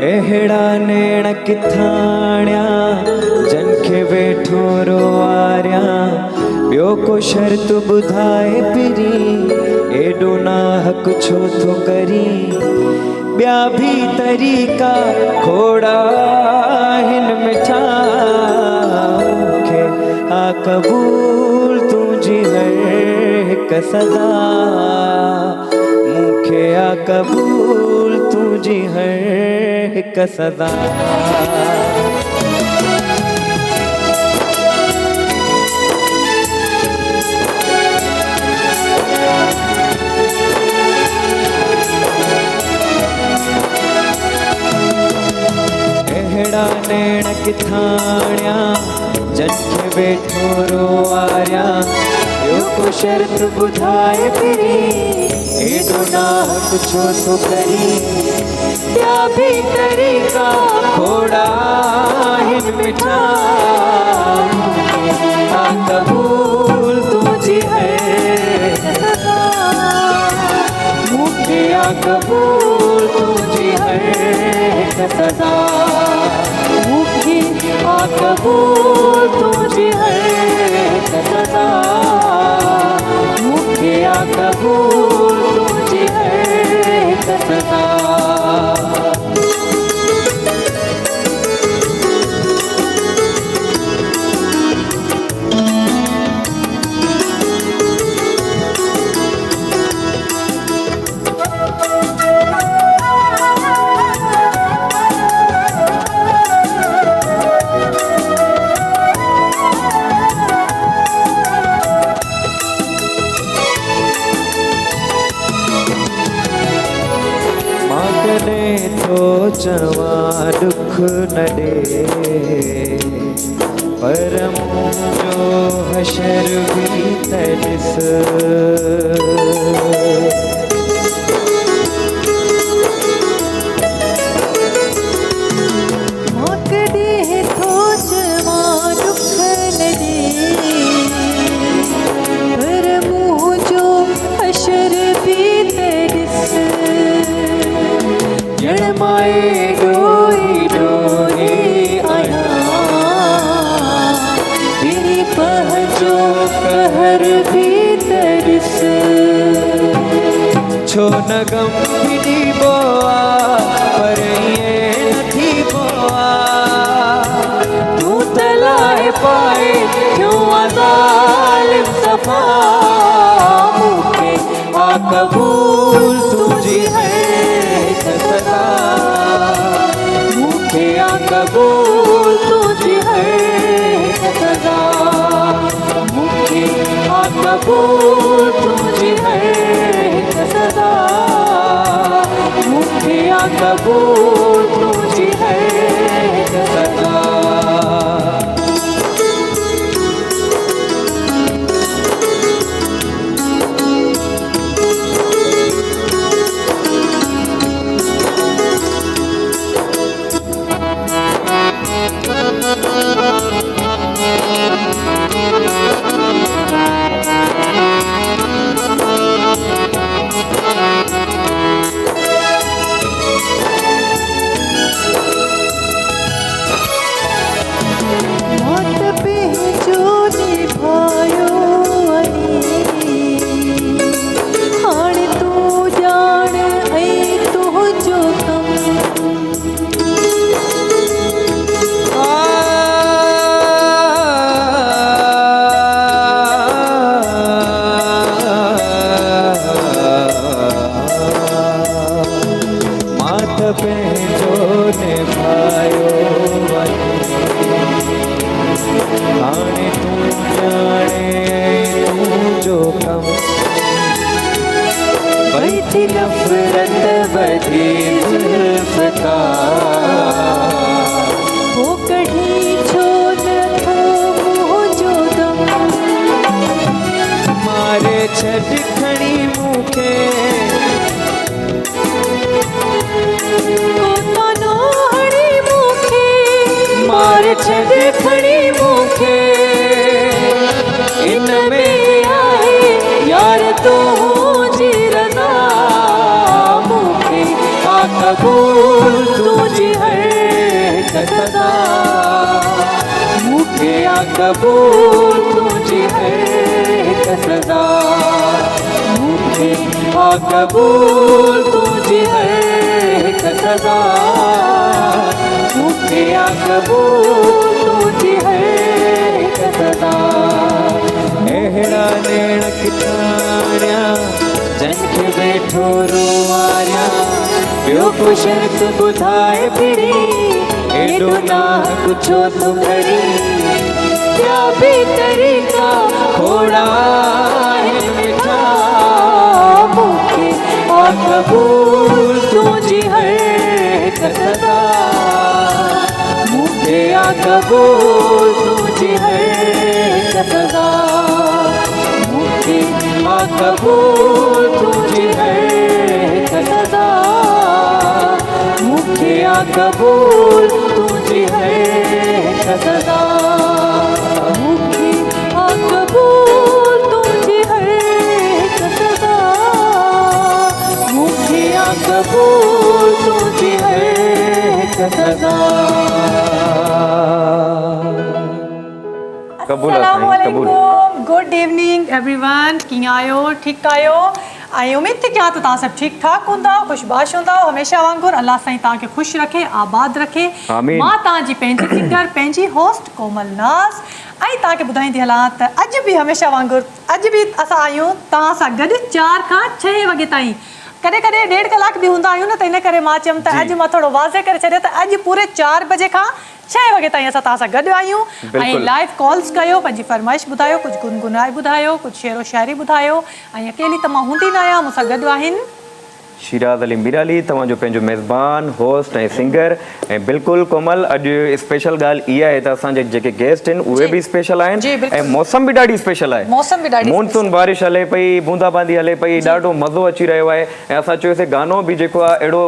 एहड़ा नेण किथाण्या जनखे वेठो रोआर्या ॿियो को शर्त ॿुधाए पिरी एॾो नाहक छो थो करी ॿिया भी तरीक़ा खोड़ा हिन मिठा मूंखे आ क़बूल तुंहिंजी हर हिक सदा मूंखे आ क़बूल तुंहिंजी हर हिक सदा एहड़ा नेण किथाण्या जनखे वेठो रोआर्या ॿियो को शर्त ॿुधाए पिरी एॾो नाहक छो थो करी ॿिया भी तरीक़ा खोड़ा हिन मिठा आ क़बूल तुंहिंजी हर मूंखे आ क़बूल तुंहिंजी हर सदा मूंखे आ क़बूल तुंहिंजी हर सदा मूंखे आ क़बूल तुंहिंजी हर सदा तो चवा दुख न दे पर मुझो हशर भी तड़िस डोरी डोरी आया तेरी पहचो कहर भी तरस छो न गम भी बोआ पर ये नथी बोआ तू तलाए पाए क्यों अज़ालिम सफा मूंखे आ क़बूल तुझी है सदा मूंखे आ क़बूल तुझी है सदा मूंखे आ क़बूल तुझी है सदा मूंखे आ क़बूल तुझी है सदा नफरत बधी जुल्फ का वो कहीं छो न थो मुझो दम मार छॾ खणी मूंखे तानो हणी मूंखे मार छॾ खणी मूंखे इन में आहे यार तुंहिंजी रज़ा मूंखे आ क़बूल तुंहिंजी हर हिक सदा मूंखे आ क़बूल तुंहिंजी हर हिक सदा मूंखे आ क़बूल तुंहिंजी हर हिक सदा मूंखे आ क़बूल तुंहिंजी हर हिक सदा अहिड़ा नेण किथाणिया जंहिंखे वेठो रोवारिया ॿियो को शर्त ॿुधाए फिरी एॾो नाह छो तूं खणी ॿिया बि तरीक़ा खोड़ा आहिनि मिठा मूंखे आ क़बूल तुंहिंजी हर हिक सदा मूंखे आ क़बूल तुंहिंजी हर हिक सदा मूंखे आ क़बूल तुंहिंजी हर हिक सदा मूंखे आ क़बूल तुंहिंजी हर हिक सदा मूंखे आ क़बूल तुंहिंजी हर हिक सदा मूंखे आ क़बूल तुंहिंजी हर हिक सदा अस्सलामुअलैकुम गुड इवनिंग एवरीवन कीअं आहियो ठीकु आहियो ऐं उमेद थी कयां त तव्हां सभु ठीकु ठाक हूंदा ख़ुशबाश हूंदा हमेशह वांगुरु अल्लाह साईं तव्हांखे ख़ुशि रखे आबाद रखे मां तव्हांजी पंहिंजी सिंगर पंहिंजी होस्ट कोमल नाज़ ऐं तव्हांखे ॿुधाईंदी हलां त अॼु बि हमेशह वांगुरु अॼु बि असां आहियूं तव्हां सां गॾु 4 खां 6 वॻे ताईं कॾहिं कॾहिं 1.5 कलाक बि हूंदा आहियूं न त इन करे मां चयमि त अॼु मां थोरो वाज़े करे छॾियो त अॼु पूरे 4 बजे खां 6 वॻे ताईं असां तव्हां सां गॾु आहियूं ऐं लाइव कॉल्स कयो पंहिंजी फरमाइश ॿुधायो कुझु गुनगुनाए ॿुधायो कुझु शेरो शाइरी ॿुधायो ऐं अकेली त मां हूंदी न आहियां मूंसां गॾु आहिनि शिराज अली मीराली तव्हांजो पंहिंजो मेज़बान होस्ट ऐं सिंगर ऐं बिल्कुलु कोमल अॼु स्पेशल ॻाल्हि इहा आहे त असांजे जेके गेस्ट आहिनि उहे बि स्पेशल आहिनि ऐं मौसम बि ॾाढी स्पेशल आहे मॉनसून बारिश हले पई बूंदाबांदी हले पई ॾाढो मज़ो अची रहियो आहे ऐं असां चयोसीं गानो बि जेको आहे अहिड़ो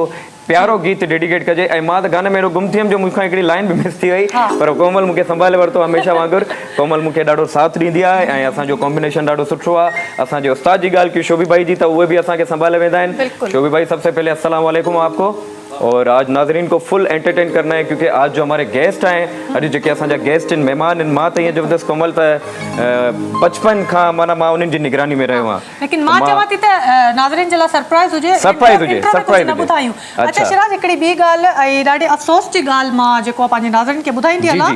प्यारो गीत डेडिकेट कजे ऐं मां त गाने में एॾो गुम थी वियमि जो मूंखां हिकिड़ी लाइन बि मिस थी वई पर कोमल मूंखे संभाले वरितो हमेशह वांगुरु कोमल मूंखे ॾाढो साथ ॾींदी आहे ऐं असांजो कॉम्बिनेशन ॾाढो सुठो आहे असांजे उस्ताद जी ॻाल्हि की शोभी भाई जी त उहे बि असांखे संभाले वेंदा आहिनि शोभी भाई सबसे पहले अस्सलाम वालेकुम आपको और आज नाजरीन को फुल एंटरटेन करना है क्योंकि आज जो हमारे गेस्ट आए अॼु जेके असांजा गेस्ट आहिनि महिमान आहिनि मां त ईअं ज़बरदस्त कोमल त बचपन खां माना मां उन्हनि जी निगरानी में रहियो आहियां लेकिन मां चवां थी त नाज़रीन जे लाइ सरप्राइज़ हुजे ॿुधायूं अच्छा शिराज हिकिड़ी ॿी ॻाल्हि ऐं ॾाढी अफ़सोस जी ॻाल्हि मां जेको पंहिंजे नाज़रीन खे ॿुधाईंदी हलां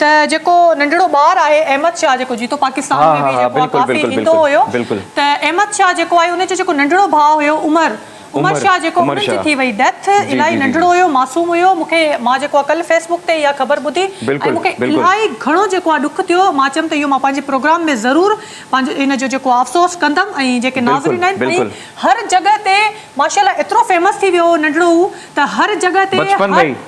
त जेको नंढड़ो ॿारु आहे अहमद शाह जेको जीतो पाकिस्तान में बि जेको काफ़ी ईंदो हुयो त अहमद शाह जेको आहे उनजो जेको नंढड़ो भाउ हुयो उमर शाह जेको उन्हनि जी थी वई डेथ इलाही नंढड़ो हुयो मासूम हुयो मूंखे मां जेको आहे कल्ह फेसबुक ते इहा ख़बर ॿुधी ऐं मूंखे इलाही घणो जेको आहे ॾुख थियो मां चयमि त इहो मां पंहिंजे प्रोग्राम में ज़रूरु पंहिंजो इन जो जेको अफ़सोस कंदमि ऐं जेके नाज़रीन आहिनि हर जॻह ते माशाअल्लाह एतिरो फेमस थी वियो नंढड़ो त हर जॻह ते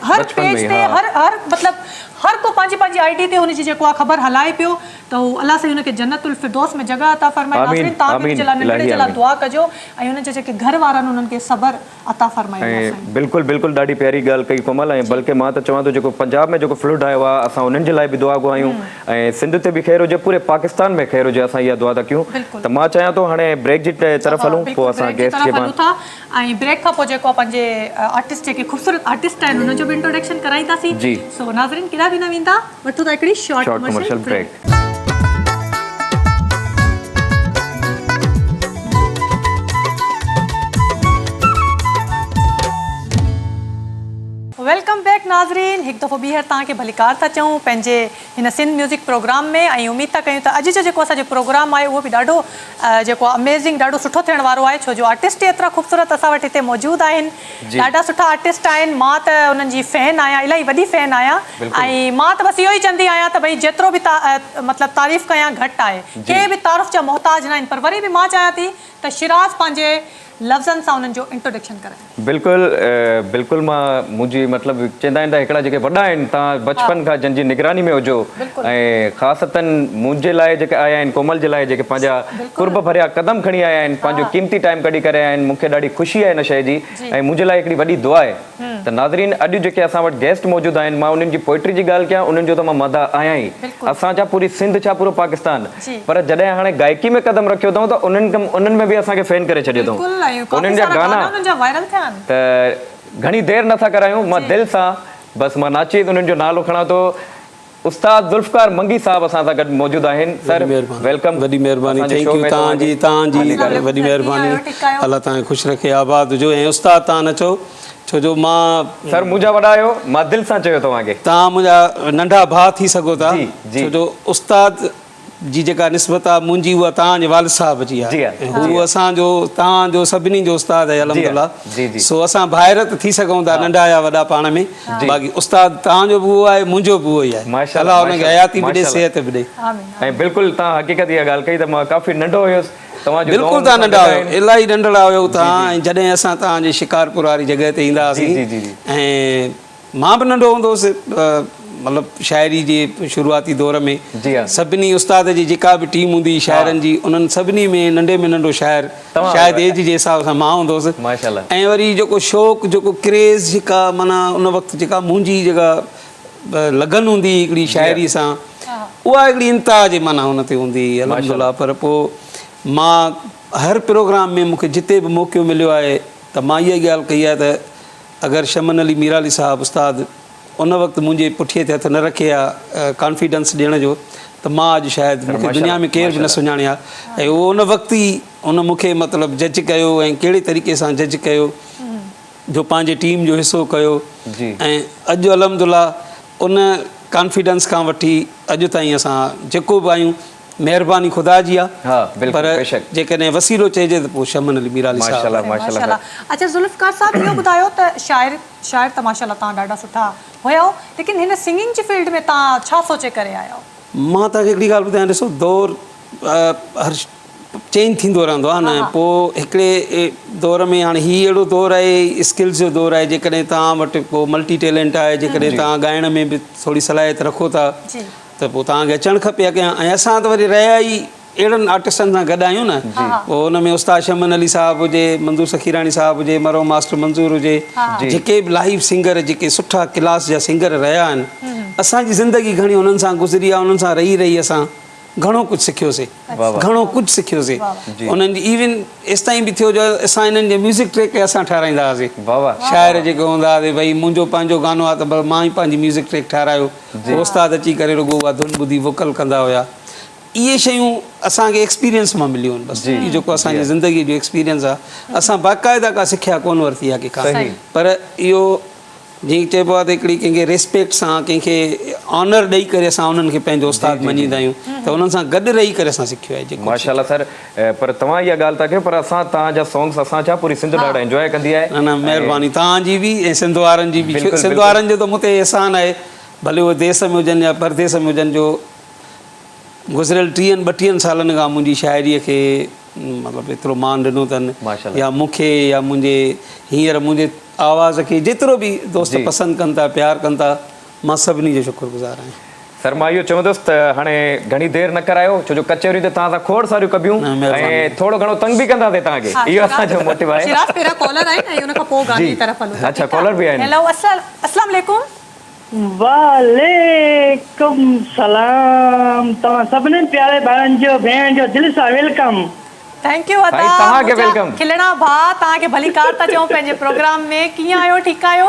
हर पेज ते हर मतिलबु हर को पंहिंजी आईडी ते हुनजी जेको आहे ख़बर हलाए पियो त हू अलाह साईं हुनखे जन्नतुल फिरदौस में जॻह अता फ़रमाए नाज़रीन तव्हां बि जे लाइ नंढड़े जे लाइ दुआ कजो ऐं हुनजे जेके घर वारनि उन्हनि खे सबर अता फ़रमाए बिल्कुलु ॾाढी प्यारी ॻाल्हि कई कोमल ऐं बल्कि मां त चवां थो जेको पंजाब में जेको फ्लड आयो आहे असां उन्हनि जे लाइ बि दुआ घुरायूं ऐं सिंध ते बि ख़ैर हुजे पूरे पाकिस्तान में ख़ैर हुजे असां इहा दुआ था कयूं त मां चाहियां थो हाणे ब्रेक जी तरफ़ हलूं पोइ असां गेस्ट खे ऐं ब्रेक खां पोइ जेको आहे पंहिंजे आर्टिस्ट जेके ख़ूबसूरत आर्टिस्ट आहिनि उन्हनि जो बि इंट्रोडक्शन कराईंदासीं जी सो नाज़रीन केॾा बि न वेंदा वठो था हिकिड़ी short commercial break welcome back नाज़रीन हिकु दफ़ो ॿीहर तव्हांखे भलीकार था चऊं पंहिंजे हिन सिंध म्यूज़िक प्रोग्राम में ऐं उमेद था कयूं त अॼु जो जेको असांजो प्रोग्राम आहे उहो बि ॾाढो जेको आहे अमेज़िंग ॾाढो सुठो थियण वारो आहे छो जो आर्टिस्ट ई एतिरा ख़ूबसूरत असां वटि हिते मौजूदु आहिनि ॾाढा सुठा आर्टिस्ट आहिनि मां त उन्हनि जी फैन आहियां इलाही वॾी फैन आहियां ऐं मां त बसि इहो ई चवंदी आहियां त भई जेतिरो बि मतिलबु तारीफ़ कयां घटि आहे कंहिं बि तारीफ़ जा मोहताज न आहिनि पर वरी बि मां चाहियां थी त शिराज पंहिंजे लफ़्ज़नि सां उन्हनि जो इंट्रोडक्शन करायो। बिल्कुलु मां मुंहिंजी मतिलबु चवंदा आहिनि त हिकिड़ा जेके वॾा आहिनि तव्हां बचपन खां जंहिंजी निगरानी में हुजो ऐं ख़ासतन मुंहिंजे लाइ जेके आया आहिनि कोमल जे लाइ जेके पंहिंजा कुर्ब भरिया क़दम खणी आया आहिनि पंहिंजो क़ीमती टाइम कढी करे आया आहिनि मूंखे ॾाढी ख़ुशी आहे हिन शइ जी ऐं मुंहिंजे लाइ हिकिड़ी वॾी दुआ आहे त नाज़रीन अॼु जेके असां वटि गेस्ट मौजूदु आहिनि मां उन्हनि जी पोइट्री जी ॻाल्हि कयां उन्हनि जो त मां मदा आहियां ई असां छा पूरी सिंध छा पूरो पाकिस्तान पर जॾहिं हाणे गायकी में क़दम रखियो अथऊं त उन्हनि में बि असांखे फैन करे छॾियो अथऊं उन्हनि जा गाना त घणी देरि नथा करायूं मां दिलि सां बसि मां नाची उन्हनि जो नालो खणां थो उस्ताद ज़ुल्फ़कार मंगी साहब असां सां गॾु मौजूदु आहिनि सर वेलकम वॾी महिरबानी थैंक यू तव्हांजी वॾी महिरबानी अलाह तव्हांखे ख़ुशि रखे आबाद हुजो ऐं उस्ताद तव्हां न चओ छो जो मां सर मुंहिंजा वॾा आहियो मां दिलि सां चयो तव्हांखे तव्हां मुंहिंजा नंढा भाउ थी सघो था छो जो उस्ताद जी जेका निस्बत आहे मुंहिंजी उहा तव्हांजे वालिद साहब जी आहे हू असांजो तव्हांजो सभिनी जो उस्ताद आहे अलहमदुलिल्लाह सो असां भाइरत थी सघूं था नंढा या वॾा पाण में बाक़ी उस्ताद तव्हांजो बि उहो आहे मुंहिंजो बि उहो ई आहे माशाअल्लाह हुनखे हयाती बि ॾे सिहत बि ॾे ऐं बिल्कुलु तव्हां हक़ीक़त इहा ॻाल्हि कई त मां काफ़ी नंढो हुयुसि बिल्कुलु तव्हां नंढा हुयो इलाही नंढड़ा हुयो तव्हां ऐं जॾहिं असां तव्हांजे शिकारपुर वारी जॻह ते ईंदा हुआसीं ऐं मां बि नंढो हूंदो हुउसि मतिलबु शाइरी जे शुरूआती दौर में सभिनी उस्ताद जी जेका बि टीम हूंदी शाइरनि जी उन्हनि सभिनी में नंढो शाइर शायदि एज जे हिसाब सां मां हूंदो हुउसि ऐं वरी जेको शौक़ु जेको क्रेज़ जेका माना उन वक़्तु जेका मुंहिंजी जेका लगन हूंदी हिकिड़ी शाइरी सां उहा हिकिड़ी इंतिहा जे माना हुन ते हूंदी अलहमदुलिल्लाह पर पोइ मां हर प्रोग्राम में मूंखे जिते बि मौक़ो मिलियो आहे त मां इहा ॻाल्हि कई आहे त अगरि शमन अली मीराली साहब उस्ताद उन वक़्तु मुंहिंजे पुठीअ ते हथु न रखे आहे कॉन्फिडेंस ॾियण जो त मां अॼु शायदि मूंखे दुनिया में केर बि न सुञाणे आहे ऐं उहो उन वक़्तु ई उन मूंखे मतिलबु जज कयो ऐं कहिड़े तरीक़े सां जज कयो जो पंहिंजे टीम जो हिसो कयो ऐं अॼु अलहमदुलिल्लाह उन कॉन्फिडेंस खां वठी अॼु ताईं असां जेको बि आहियूं महिरबानी ख़ुदा जी आहे पर जेकॾहिं वसीलो चइजे त पोइ शमन अली मीराली साहब अच्छा ज़ुल्फ़कार साहब इहो ॿुधायो त शाइर त माशाअल्लाह तव्हां ॾाढा सुठा हुयव लेकिन हिन सिंगिंग जी फील्ड में तव्हां छा सोचे करे आया मां तव्हांखे हिकिड़ी ॻाल्हि ॿुधायां ॾिसो दौर हर चेंज थींदो रहंदो आहे न पोइ हिकिड़े दौर में हाणे हीउ अहिड़ो दौरु आहे स्किल्स जो दौरु आहे जेकॾहिं तव्हां वटि को मल्टी टैलेंट आहे जेकॾहिं तव्हां ॻाइण में बि थोरी सलाहियत रखो था त पोइ तव्हांखे अचणु खपे अॻियां ऐं असां त वरी रहिया ई अहिड़नि आर्टिस्टनि सां गॾु आहियूं न पोइ हुन में उस्ताद शमन अली साहब हुजे मंज़ूर सखीराणी साहब हुजे मरो मास्टर मंज़ूर हुजे जेके बि लाइव सिंगर जेके सुठा क्लास जा सिंगर रहिया आहिनि असांजी ज़िंदगी घणी हुननि सां गुज़री आहे उन्हनि सां रही असां घणो कुझु सिखियोसीं उन्हनि जी इवन एसि ताईं बि थियो जो असां हिननि जे म्यूज़िक ट्रैक असां ठाराईंदा हुआसीं शाइर जेके हूंदा हुआ भई मुंहिंजो पंहिंजो गानो आहे त मां ई पंहिंजी म्यूज़िक ट्रैक ठारायो उस्ताद अची करे रुॻो उहा धुन ॿुधी वोकल कंदा हुया इहे शयूं असांखे एक्सपीरियंस मां मिलियूं आहिनि बसि इहो जेको असांजी ज़िंदगीअ जो एक्सपीरियंस आहे असां बाक़ाइदा का सिखिया कोन वरिती आहे कंहिंखां पर इहो जीअं चइबो आहे त हिकिड़ी कंहिंखे रिस्पेक्ट सां कंहिंखे ऑनर ॾेई करे असां उन्हनि खे पंहिंजो उस्ताद मञींदा आहियूं त उन्हनि सां गॾु रही करे असां सिखियो आहे माशाअल्लाह सर पर तव्हां इहा ॻाल्हि था कयो पर असां तव्हांजा सॉन्ग्स असां छा पूरी सिंध ॾाढा एंजॉय कंदी आहे न महिरबानी तव्हांजी बि ऐं सिंध वारनि जी बि सिंध वारनि जो त मूं ते अहसान आहे भले उहे देश में हुजनि या परदेस में हुजनि जो गुज़िरियल 30-32 सालनि खां मुंहिंजी शाइरीअ खे मतिलबु एतिरो मान ॾिनो अथनि या मूंखे या मुंहिंजे हींअर मुंहिंजे आवाज़ खे जेतिरो बि दोस्त पसंदि कनि था प्यारु कनि था मां सभिनी जो शुक्रगुज़ार आहियां सर मां इहो चवंदुसि त हाणे घणी देरि न करायो छो जो कचहरियूं त तव्हां सां खोड़ सारियूं कबियूं ऐं थोरो घणो तंग बि कंदासीं तव्हांखे इहो असांजो मोटिव आहे अच्छा कॉलर बि आहिनि हेलो अस्सलाम वालेकुम वालेकुम सलाम तव्हां सभिनी प्यारे भाइनि जो भेण जो दिलि सां वेलकम थैंक यू अदा तव्हांखे वेलकम खिलणा भाउ तव्हांखे भली कार था चऊं पंहिंजे प्रोग्राम में कीअं आहियो ठीकु आहियो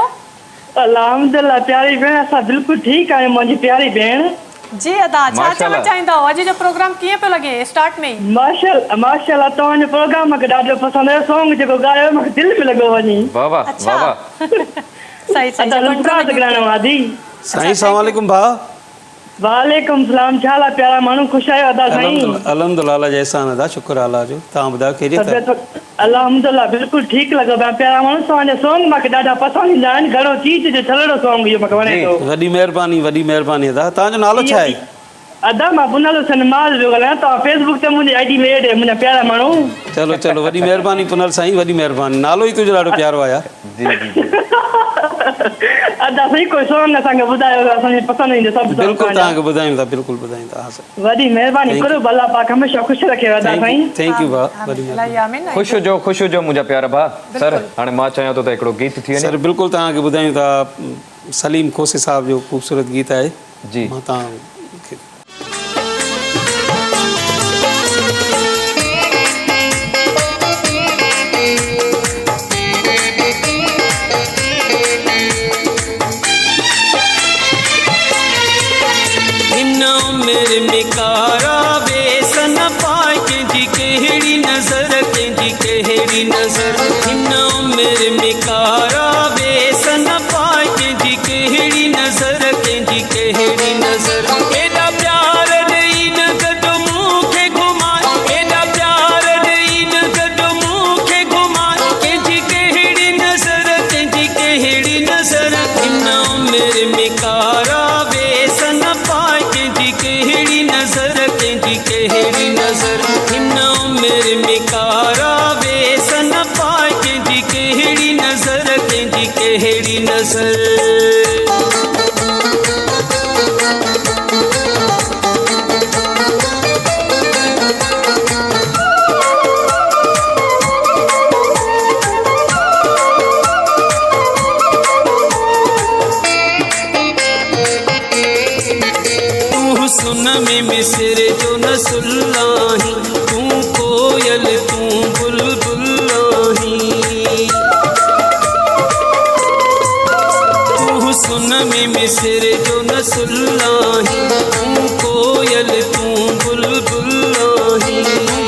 अल्हम्दुलिल्लाह प्यारी भेण असां बिल्कुलु ठीकु आहियूं मुंहिंजी प्यारी भेण जी अदा छा चवणु चाहींदव अॼु जो प्रोग्राम कीअं पियो लॻे स्टार्ट में ई माशाअल्लाह तव्हांजो प्रोग्राम मूंखे ॾाढो पसंदि आयो सॉन्ग जेको ॻायो मूंखे दिलि में लॻो वञी वाह वाह वाह वाह सही साईं अस्सलाम वालेकुम भाउ वालेकुम सलाम छा हाल प्यारा माण्हू ख़ुशि आहियो अदा साईं अल्हम्दुलिल्लाह जैसान अदा शुक्र अल्लाह जो तव्हां ॿुधायो कहिड़ी अल्हम्दुलिल्लाह बिल्कुलु ठीकु लॻो पिया प्यारा माण्हू तव्हांजा सॉन्ग मूंखे ॾाढा पसंदि ईंदा आहिनि घणो चीज जो छलड़ो सॉन्ग इहो मूंखे वणे थो वॾी महिरबानी अदा तव्हांजो नालो छा आहे अदा मां पुनालो सनमाल जो ॻाल्हायां तव्हां फेसबुक ते मुंहिंजी आईडी में एड है मुंहिंजा प्यारा माण्हू। चलो चलो वॾी महिरबानी पुनल साईं, वॾी महिरबानी। नालो ई तुंहिंजो ॾाढो प्यारो आया। जी जी अदा सही कोई सॉन्ग असांखे ॿुधायो असांखे पसंदि ईंदो सभु। बिल्कुलु तव्हांखे ॿुधायूं था, बिल्कुलु ॿुधायूं था। हा सर वॾी महिरबानी करो, भला पाक हमेशह ख़ुशि रखे अदा साईं। थैंक यू भाउ, वॾी महिरबानी। ख़ुशि हुजो मुंहिंजा प्यारा भाउ। सर हाणे मां चाहियां थो त हिकिड़ो गीत थी वञे। सर बिल्कुलु तव्हांखे ॿुधायूं था, सलीम खोसे साहब जो ख़ूबसूरत गीत आहे जी। मां तव्हांखे मेरे मिकारा बेसन पाए कंहिंजी कहिड़ी नज़र, कंहिंजी कहिड़ी नज़र। हिन मेरे मिकारा बेसन पाए कंहिंजी कहिड़ी नज़र, कंहिंजी कहिड़ी नज़र। एॾा प्यार ॾेई न गॾु मूंखे घुमाए, एॾा प्यार ॾेई न गॾु मूंखे घुमाए, कंहिंजी कहिड़ी नज़र, कंहिंजी कहिड़ी नज़र। हिन मेरे मिकारा बेसन पाए कंहिंजी कहिड़ी नज़र, कंहिंजी कहिड़ी नज़र। हिन मेरे मिकारा बेसन पाए कंहिंजी कहिड़ी नज़र, कंहिंजी कहिड़ी नज़र। सुन में मिसर जो न सुल्लाही, तू कोयल तू बुलबुलाही। तू सुन में मिसर जो न सुल्लाही, तू कोयल तू बुलबुलाही।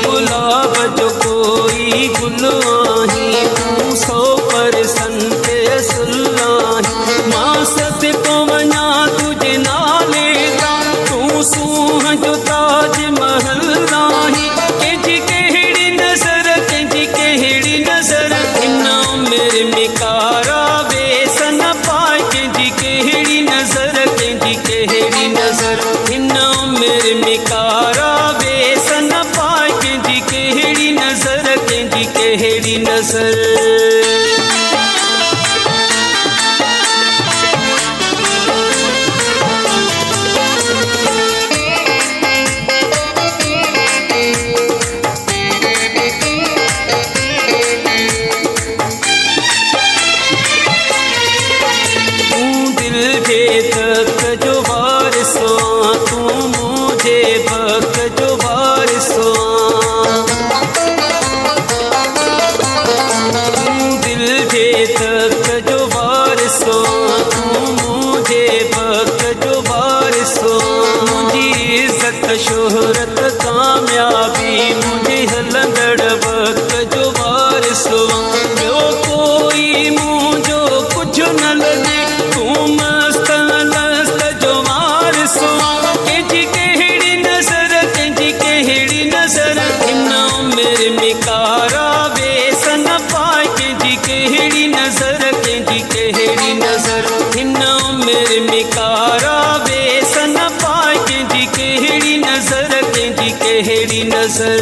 गुलाब जो कोई गुल आही, तू 100% सुल्लाही। मां सत को वञा तुझे नाले सूह जो ताज महल नाही, कंहिंजी कहिड़ी नज़र, कंहिंजी कहिड़ी नज़र। हिन मेरे मिकारा बेसन पाए कंहिंजी कहिड़ी नज़र, कंहिंजी कहिड़ी नज़र। हिन मेरे मिकारा बेसन पाए कंहिंजी कहिड़ी नज़र, कंहिंजी कहिड़ी नज़र। तक जो वारिसो तू मुझे बक जो वारिसो। दिल जे तक जो वारिसो तू मुझे बक जो वारिसो। मुंहिंजी इज़त शोहरत कामयाबी मुंहिंजी हलंदड़ वक़्त जो वारिसो। ॿियो कोई मुंहिंजो कुझु न लॻे, तू मस्त नस्त जो वारिसो। कंहिंजी कहिड़ी नज़र, कंहिंजी कहिड़ी नज़र। हिन मेरे मिकारा बेसन पाए कंहिंजी कहिड़ी नज़र, कंहिंजी कहिड़ी नज़र। हिन मेरे मिकारा बेसन पाए कंहिंजी कहिड़ी नज़र, कंहिंजी कहिड़ी नज़र।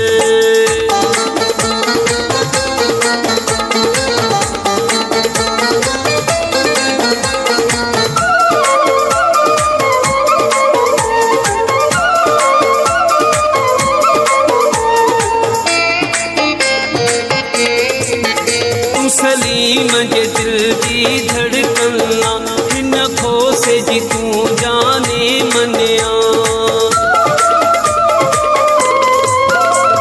सलीम जे दिल जी धड़कना, हिन खोसे जी तू जाने मनिया।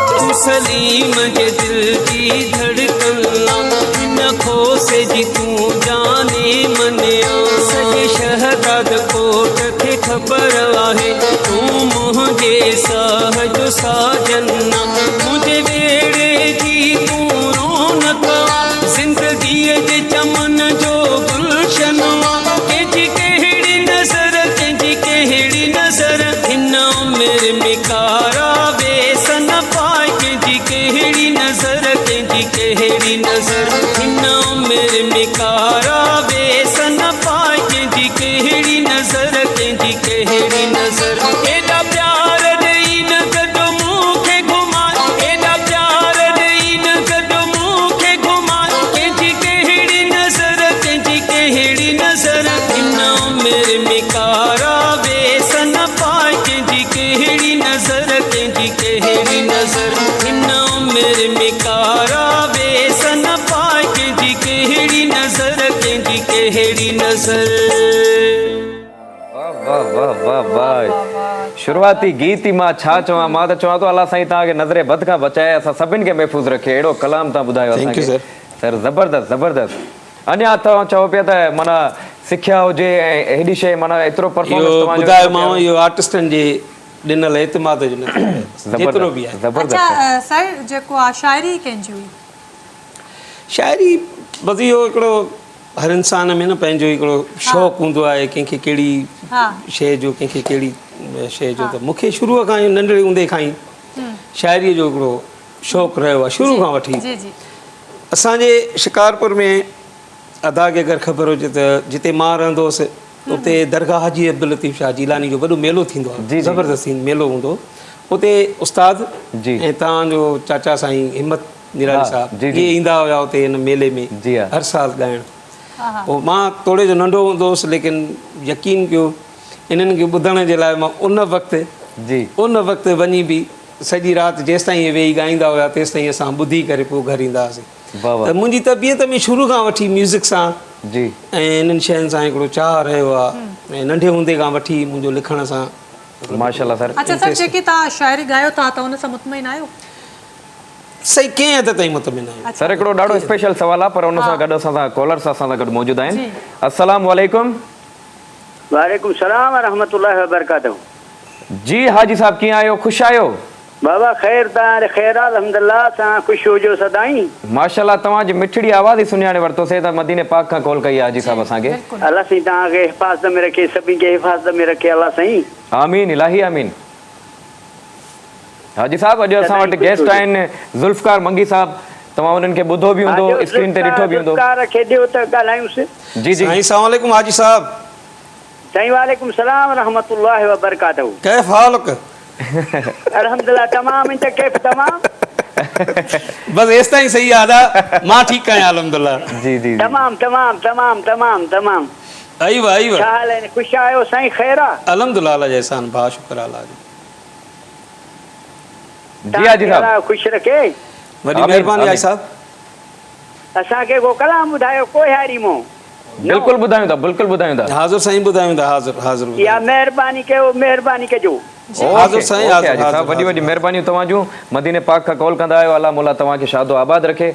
तू सलीम जे दिल जी धड़कना, हिन खोसे जी तू जाने मनिया। सॼे शहदाद कोट खे ख़बर आहे, तू मुंहिंजे साह जो साजना। मुंहिंजे वेड़े जी तू रौनक, ज़िंदगीअ जे चमन जो गुलशन। कंहिंजी कहिड़ी नज़र, कंहिंजी कहिड़ी नज़र। हिन मेरे मिकारा बेसन पाए कंहिंजी कहिड़ी नज़र, कंहिंजी कहिड़ी नज़र। हिन मेरे मिकारा बेसन पाए कंहिंजी कहिड़ी नज़र, कंहिंजी कहिड़ी नज़र। एॾा प्यार नज़र। वाह वाह वाह वाह वाह, शुरुआती गीत ही मां छा चवां, मां त चवां थो अल्लाह साईं तव्हांखे नज़रे बद खां बचाए, असां सभिनि खे महफ़ूज़ रखे, अहिड़ो कलाम तव्हां ॿुधायो Thank you, असांखे। sir. सर ज़बरदस्त ज़बरदस्त। अञा तव्हां चओ पिया त माना सिखिया हुजे ऐं हेॾी शइ माना एतिरो इहो परफॉर्मेंस ॿुधायोमांव, इहो आर्टिस्टनि जे ॾिनल एतमाद जो नतीजो जेतिरो बि आहे। ज़बरदस्त। अच्छा सर जेको आहे शाइरी कंहिंजी हुई? शाइरी बस इहो हिकिड़ो हर इंसान में न पंहिंजो हिकिड़ो शौक़ु हूंदो आहे, कंहिंखे कहिड़ी शइ जो, कंहिंखे कहिड़ी शइ जो। त मूंखे शुरूअ खां ई नंढड़े हूंदे खां ई शाइरीअ जो हिकिड़ो शौक़ु रहियो आहे शुरू खां वठी। असांजे शिकारपुर में अदा खे अगरि ख़बर हुजे त जिते मां रहंदो हुउसि उते दरगाह हाजी अब्दुल लतीफ़ शाह जीलानी जो वॾो मेलो थींदो आहे, ज़बरदस्त मेलो हूंदो। उते उस्ताद ऐं तव्हांजो चाचा साईं हिम्मत निराली साहब इहे ईंदा हुया उते हिन मेले में हर साल ॻाइणु। पोइ मां थोरे जो नंढो हूंदो हुउसि, लेकिन यकीन कयो इन्हनि खे ॿुधण जे लाइ मां उन वक़्तु वञी बि सॼी राति जेसिताईं इहे वेही ॻाईंदा हुया तेसिताईं असां ॿुधी करे पोइ घरु ईंदा हुआसीं। त मुंहिंजी तबियत में शुरू खां वठी म्यूज़िक सां ऐं इन्हनि शयुनि सां हिकिड़ो चाह रहियो आहे, ऐं नंढे हूंदे खां वठी मुंहिंजो लिखण सां माशाल्लाह सर। अच्छा सर जेकी तव्हां शाइरी ॻायो था त हुन सां मुतमइन आहियो? सही कंहिं हद ताईं मुतमिन आहियूं। सर हिकिड़ो ॾाढो स्पेशल सवाल आहे, पर हुन सां गॾु असां सां कॉलर्स असां सां गॾु मौजूदु आहिनि। अस्सलाम वालेकुम। वालेकुम सलाम व रहमतुल्लाहि व बरकातहू। जी हाजी साहब कीअं आहियो, ख़ुशि आहियो? बाबा ख़ैर तव्हां ख़ैर अल्हम्दुलिल्लाह, तव्हां ख़ुशि हुजो सदाईं। माशाल्लाह तव्हांजी मिठड़ी आवाज़ ई सुञाणे वरितोसीं त मदीने पाक खां कॉल कई आहे हाजी साहब असांखे। अल्लाह साईं तव्हांखे हिफ़ाज़त में रखे, सभिनी खे हिफ़ाज़त में रखे अल्लाह साईं। आमीन इलाही आमीन। हाजी साहब अॼु असां वटि गेस्ट आहिनि ज़ुल्फ़कार मंगी साहब, तव्हां उन्हनि खे ॿुधो बि हूंदो, स्क्रीन ते ॾिठो बि हूंदो। रखे ॾियो त ॻाल्हायूंसि। जी जी साईं अस्सलाम वालेकुम हाजी साहब। साईं वालेकुम सलाम व रहमतुल्लाहि व बरकातहू। कैफ़ हालक? अल्हम्दुलिल्लाह तमाम इंत कैफ़ तमाम। बस एस ताईं सही आदा, मां ठीक आहियां अल्हम्दुलिल्लाह। जी जी तमाम तमाम तमाम तमाम तमाम। आईवा छा हाल है? खुश आयो साईं? खैर आ? अल्हम्दुलिल्लाह अल्लाह जा एहसान, बा शुक्र अल्लाह जो। जी हाजी साहब खुश रखे। वॾी महिरबानी हाजी साहब। असांखे को कलाम ॿुधायो कोई हारी मो। बिल्कुलु ॿुधायूं था, बिल्कुलु ॿुधायूं था। हाज़िर साईं ॿुधायूं था, हाज़िर हाज़िर। या महिरबानी कयो, महिरबानी कजो। हाज़िर साईं, हाज़िर साहब वॾी वॾी महिरबानियूं तव्हांजूं, मदीने पाक खां कॉल कंदा आहियो, अल्लाह मौला तव्हांखे शादो आबाद रखे।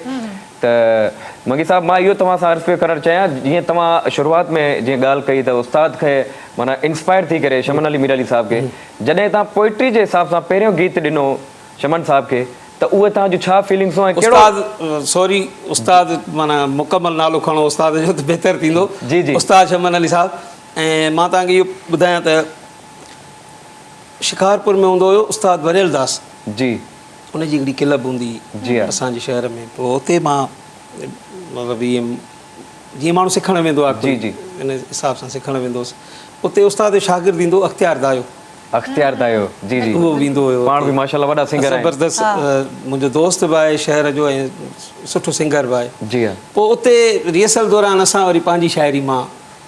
त मंगी साहब मां इहो तव्हां सां अर्ज़ु पियो करणु चाहियां, जीअं तव्हां शुरूआत में जीअं ॻाल्हि कई त उस्ताद खे माना इंस्पायर थी करे शमन अली मीर अली साहब खे जॾहिं तव्हां पोइट्री जे हिसाब सां पहिरियों गीत ॾिनो शमन साहब खे, त उहे तव्हांजूं छा फीलिंग्सूं ऐं कहिड़ो? उस्ताद सॉरी उस्ताद माना मुकमल नालो खणो उस्ताद जो त बहितर थींदो। जी जी उस्ताद शमन अली साहब। ऐं मां तव्हांखे इहो ॿुधायां त शिकारपुर में हूंदो हुयो उस्ताद वरेल दास जी, उनजी हिकिड़ी क्लब हूंदी जी असांजे शहर में। पोइ उते मां मतिलबु इहे जीअं माण्हू सिखणु वेंदो आहे, जी जी इन हिसाब सां सिखणु वेंदो हुउसि। उते उस्ताद जो शागिर्द ईंदो अख़्तियार दायो। अख़्तियार दायो जी जी, उहो वेंदो हुयो, पाण बि माशाल्लाह वॾा सिंगर आहिनि। ज़बरदस्त मुंहिंजो दोस्त बि आहे शहर जो ऐं सुठो सिंगर बि आहे। जी हा। पोइ उते रिहर्सल दौरान असां वरी पंहिंजी शाइरी मां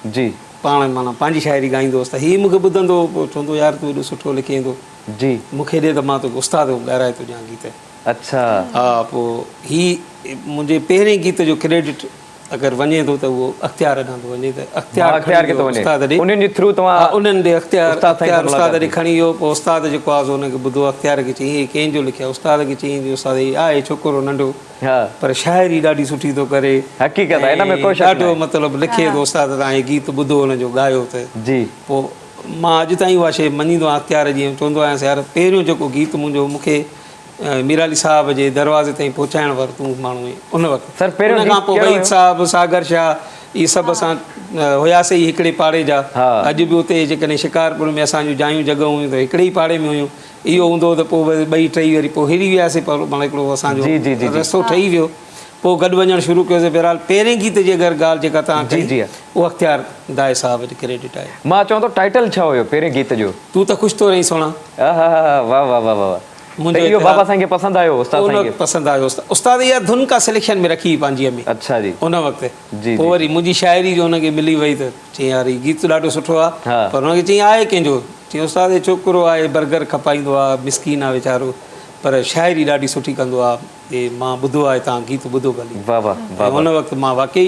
जी पाण माना पंहिंजी शाइरी ॻाईंदो हुउसि, त हीअ मूंखे ॿुधंदो पोइ चवंदो यार तूं एॾो सुठो लिखी ईंदो, जी मूंखे ॾे त मां तोखे उस्ताद ॻाराए थो ॾियां गीत। अच्छा हा, पोइ हीअ मुंहिंजे पहिरें गीत जो क्रेडिट अगरि वञे थो त उहो अख़्तियार ॾांहुं थो वञे, त अख़्तियार खे थो वञे, उन्हनि जे थ्रू तव्हां उन्हनि ॾे अख़्तियार उस्ताद ॾे खणी वियो। पोइ उस्ताद जेको आहे हुनखे ॿुधो, अख़्तियार खे चई हीअ कंहिंजो लिखियो? उस्ताद खे चई उस्ताद हीअ आहे छोकिरो नंढो, पर शाइरी ॾाढी सुठी थो करे, हक़ीक़त आहे, हिन में कोई शक नाहे। ॾाढो मतिलबु लिखे थो उस्ताद, तव्हां हीअ गीत ॿुधो हुनजो ॻायो त जी। पोइ मां अॼु ताईं उहा शइ मञींदो आहियां। अख़्तियार जीअं चवंदो आहियां यार पहिरियों जेको गीत मुंहिंजो मूंखे मीर अली साहब जे दरवाज़े ताईं पहुचाइण वारो तूं माण्हू उन वक़्तु। सर पहिरियों उन खां पोइ वहीद साहब, सागर शाह, इहे सभु असां हुयासीं ई हिकिड़े पाड़े जा। अॼु बि उते जेकॾहिं शिकारपुर में असांजूं जायूं जॻहियूं हुयूं त हिकिड़े ई पाड़े में हुयूं। इहो हूंदो त पोइ ॿई टई वरी पोइ हिरी वियासीं, पर माना हिकिड़ो असांजो रस्तो ठही वियो। पोइ गॾु वञणु शुरू कयोसीं। बहरहाल पहिरें गीत जी अगरि ॻाल्हि जेका तव्हां कई उहा अख़्तियार दाए साहब जो क्रेडिट आहे। मां चवां थो टाइटल छा हुयो पहिरें गीत जो? तूं त ख़ुशि थो रही सोना। वाह वाह वाह वाह, मुंहिंजो बाबा साईं खे पसंदि आयो, उस्ताद साईं खे पसंदि आयो। उस्ताद इहा धुन का सिलेक्शन में रखी पंहिंजीअ में। अच्छा जी। उन वक़्तु जी पोइ वरी मुंहिंजी शाइरी जो हुनखे मिली वई त चई यार हीउ गीत ॾाढो सुठो आहे, पर हुनखे चई आहे कंहिंजो? चई उस्ताद छोकिरो आहे, बर्गर खपाईंदो आहे, मिसकीन आहे वीचारो, पर शाइरी ॾाढी सुठी कंदो आहे। हे मां ॿुधो आहे, तव्हां गीत ॿुधो भली। वाह वाह वाह। हुन वक़्तु मां वाकई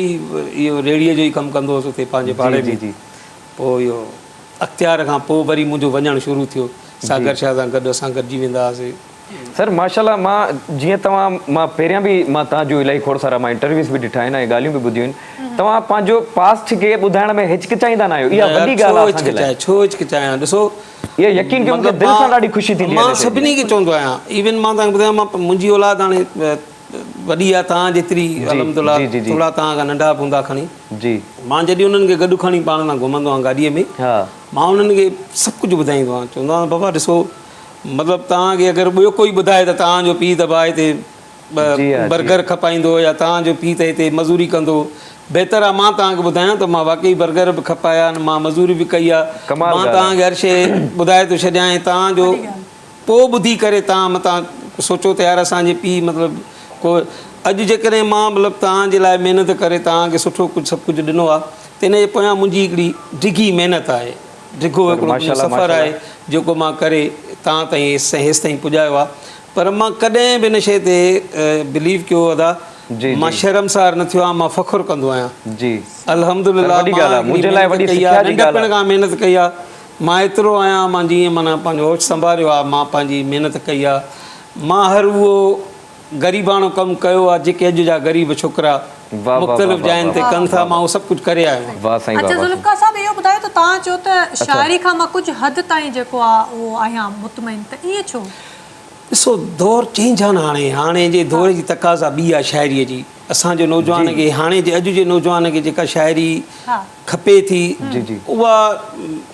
इहो रेडियो जो ई कमु कंदो हुउसि उते पंहिंजे पाड़े में। जी। पोइ इहो अख़्तियार खां पोइ वरी मुंहिंजो वञणु शुरू थियो, सागर शाह सां गॾु असां गॾिजी वेंदा हुआसीं। सर माशाल्लाह, मां जीअं मां पहिरियां बि मां तव्हांजो इलाही खोड़ सारा मां इंटरव्यूज़ बि ॾिठा आहिनि ऐं ॻाल्हियूं बि ॿुधियूं आहिनि। तव्हां पंहिंजो पास्ट खे ॿुधाइण में हिचकिचाईंदा न आहियो, इहा वॾी ॻाल्हि आहे असांजे लाइ। छो हिचकिचायां? ॾिसो, इहा यकीन कयो, मूंखे दिलि सां ॾाढी ख़ुशी थींदी आहे। मां सभिनी खे चवंदो आहियां, इवन मां तव्हांखे ॿुधायां, मां मुंहिंजी औलाद हाणे वॾी आहे तव्हां जेतिरी, अल्हम्दुलिल्लाह, थोरा तव्हां खां नंढा हूंदा खणी जी। मां जॾहिं उन्हनि खे गॾु खणी पाण सां घुमंदो आहियां गाॾीअ में, मां उन्हनि खे सभु कुझु ॿुधाईंदो आहियां। चवंदो आहियां बाबा ॾिसो, मतिलबु तव्हांखे अगरि ॿियो कोई ॿुधाए त तव्हांजो पीउ त भाउ हिते बर्गर खपाईंदो या तव्हांजो पीउ त हिते मज़ूरी कंदो, बहितर आहे मां तव्हांखे ॿुधायां त मां वाकई बर्गर बि खपाया आहिनि, मां मज़ूरी बि कई आहे, मां तव्हांखे हर शइ ॿुधाए थो छॾियां। ऐं तव्हांजो पोइ ॿुधी करे तव्हां मतां सोचो त यार असांजे पीउ मतिलबु को अॼु जेकॾहिं मां मतिलबु तव्हांजे लाइ महिनत करे तव्हांखे सुठो कुझु सभु कुझु ॾिनो आहे, त हिन जे पोयां मुंहिंजी हिकिड़ी डिघी महिनत आहे, डिघो हिकिड़ो सफ़र आहे जेको मां करे तव्हां ताईं हेसि ताईं पुॼायो आहे। पर मां कॾहिं बि हिन शइ ते बिलीव कयो अदा, मां शर्मसार न थियो आहियां, मां फ़ख़ुरु कंदो आहियां जी। अल्हम्दुलिल्लाह, नंढपण खां महिनत कई आहे। मां एतिरो आहियां, मां जीअं माना पंहिंजो होश संभालियो आहे, मां पंहिंजी महिनत कई आहे। मां हर उहो ग़रीबाणो कमु कयो आहे जेके अॼु जा ग़रीब छोकिरा मुख़्तलिफ़ जाइनि ते कनि था, मां उहो सभु कुझु करे आयो आहियां। अच्छा ज़ुल्फ़कार साहब, इहो ॿुधायो त तव्हां चयो त शाइरी खां मां कुझु हद ताईं जेको आहे उहो आहियां मुतमइन, त ईअं छो? ॾिसो, दौरु चेंज आहे न। हाणे जे दौर जी तक़ाज़ा ॿी आहे शाइरीअ जी। असांजो नौजवान खे, हाणे जे अॼु जे नौजवान खे जेका शाइरी खपे थी, उहा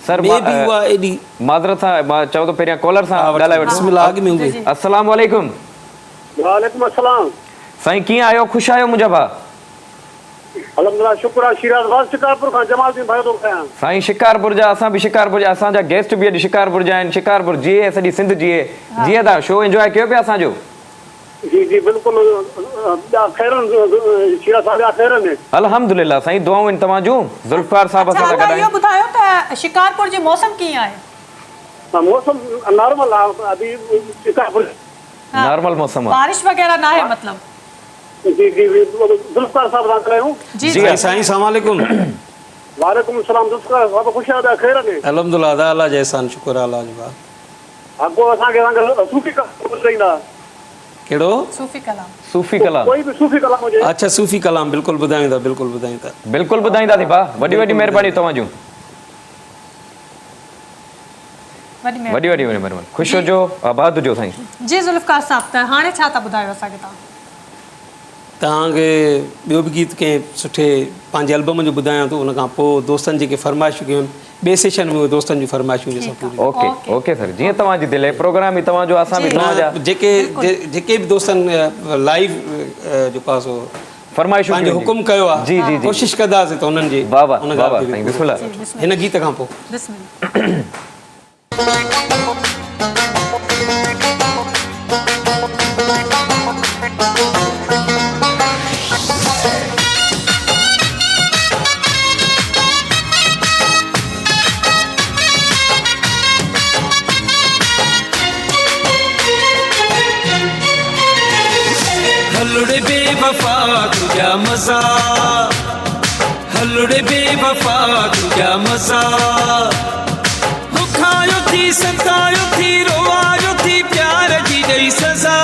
सर उहा एॾी माज़रत सां मां चवां थो पहिरियां कॉलर सां ॻाल्हाए वठो। बिस्मिल्लाह, अॻु में उहे। अस्सलाम वालेकुम। वालेकुम अस्सलाम। साईं कीअं आहियो? ख़ुशि आहियो मुंहिंजा भाउ? अल्हम्दुलिल्लाह, शुक्र आहे। शिराज़ शिकारपुर खां जमालुद्दीन भाई थो ॻाल्हायां। साईं शिकारपुर जा, असां बि शिकारपुर जा, असांजा गेस्ट बि अॼु शिकारपुर जा आहिनि। शिकारपुर जीए, सॼी सिंध जीए। जीअं था शो एंजॉय कयो पिया असांजो? जी जी बिल्कुलु, अल्हम्दुलिल्लाह साईं, दुआऊं आहिनि तव्हां जूं। ज़ुल्फ़कार साहब सां गॾु इहो ॿुधायो त शिकारपुर जो मौसम कीअं आहे? मौसम नॉर्मल आहे अभी शिकारपुर। नॉर्मल मौसम आहे, बारिश वगैरह ना है मतलब? जी जी ज़ुल्फ़कार साहब सां कयूं। जी साईं, अस्सलाम वालेकुम। वालेकुम अस्सलाम। ज़ुल्फ़कार साहब ख़ुशि आहियो? खैर में? अल्हम्दुलिल्लाह, अल्लाह जो एहसान, शुक्र आहे अल्लाह जो। अॻो असांखे सूफ़ी कलाम ॿुधाईंदा। कहिड़ो? सूफ़ी कलाम। सूफ़ी कलाम, कोई बि सूफ़ी कलाम हुजे। अच्छा, सूफ़ी कलाम बिल्कुलु ॿुधाईंदा, बिल्कुलु ॿुधाईंदा, बिल्कुलु ॿुधाईंदासीं भाउ। वॾी वॾी महिरबानी तव्हां जूं, वॾी वॾी महिरबानी। ख़ुशि हुजो, आबाद हुजो साईं। जी ज़ुल्फ़कार साहब, त हाणे छा था ॿुधायो असांखे तव्हां? तव्हांखे ॿियो बि गीत कंहिं सुठे पंहिंजे एल्बम जो ॿुधायां थो, उन खां पोइ दोस्तनि जेके फरमाइशूं कयूं आहिनि, ॿिए सेशन में उहे दोस्तनि जूं फरमाइशूं ओके ओके सर, जीअं तव्हांजी दिलि आहे, प्रोग्राम ई तव्हांजो, असां बि तव्हांजा जेके बि दोस्तनि लाइव जेको आहे सो फरमाइशूं पंहिंजो हुकुम कयो आहे, जी जी कोशिशि कंदासीं त उन्हनि जे हिन गीत खां पोइ। हलड़े बेवफा तुझा मज़ा, हलड़े बेवफा तुझा मज़ा, दुखायो थी सतायो थी रोवायो थी प्यार जी गई सज़ा।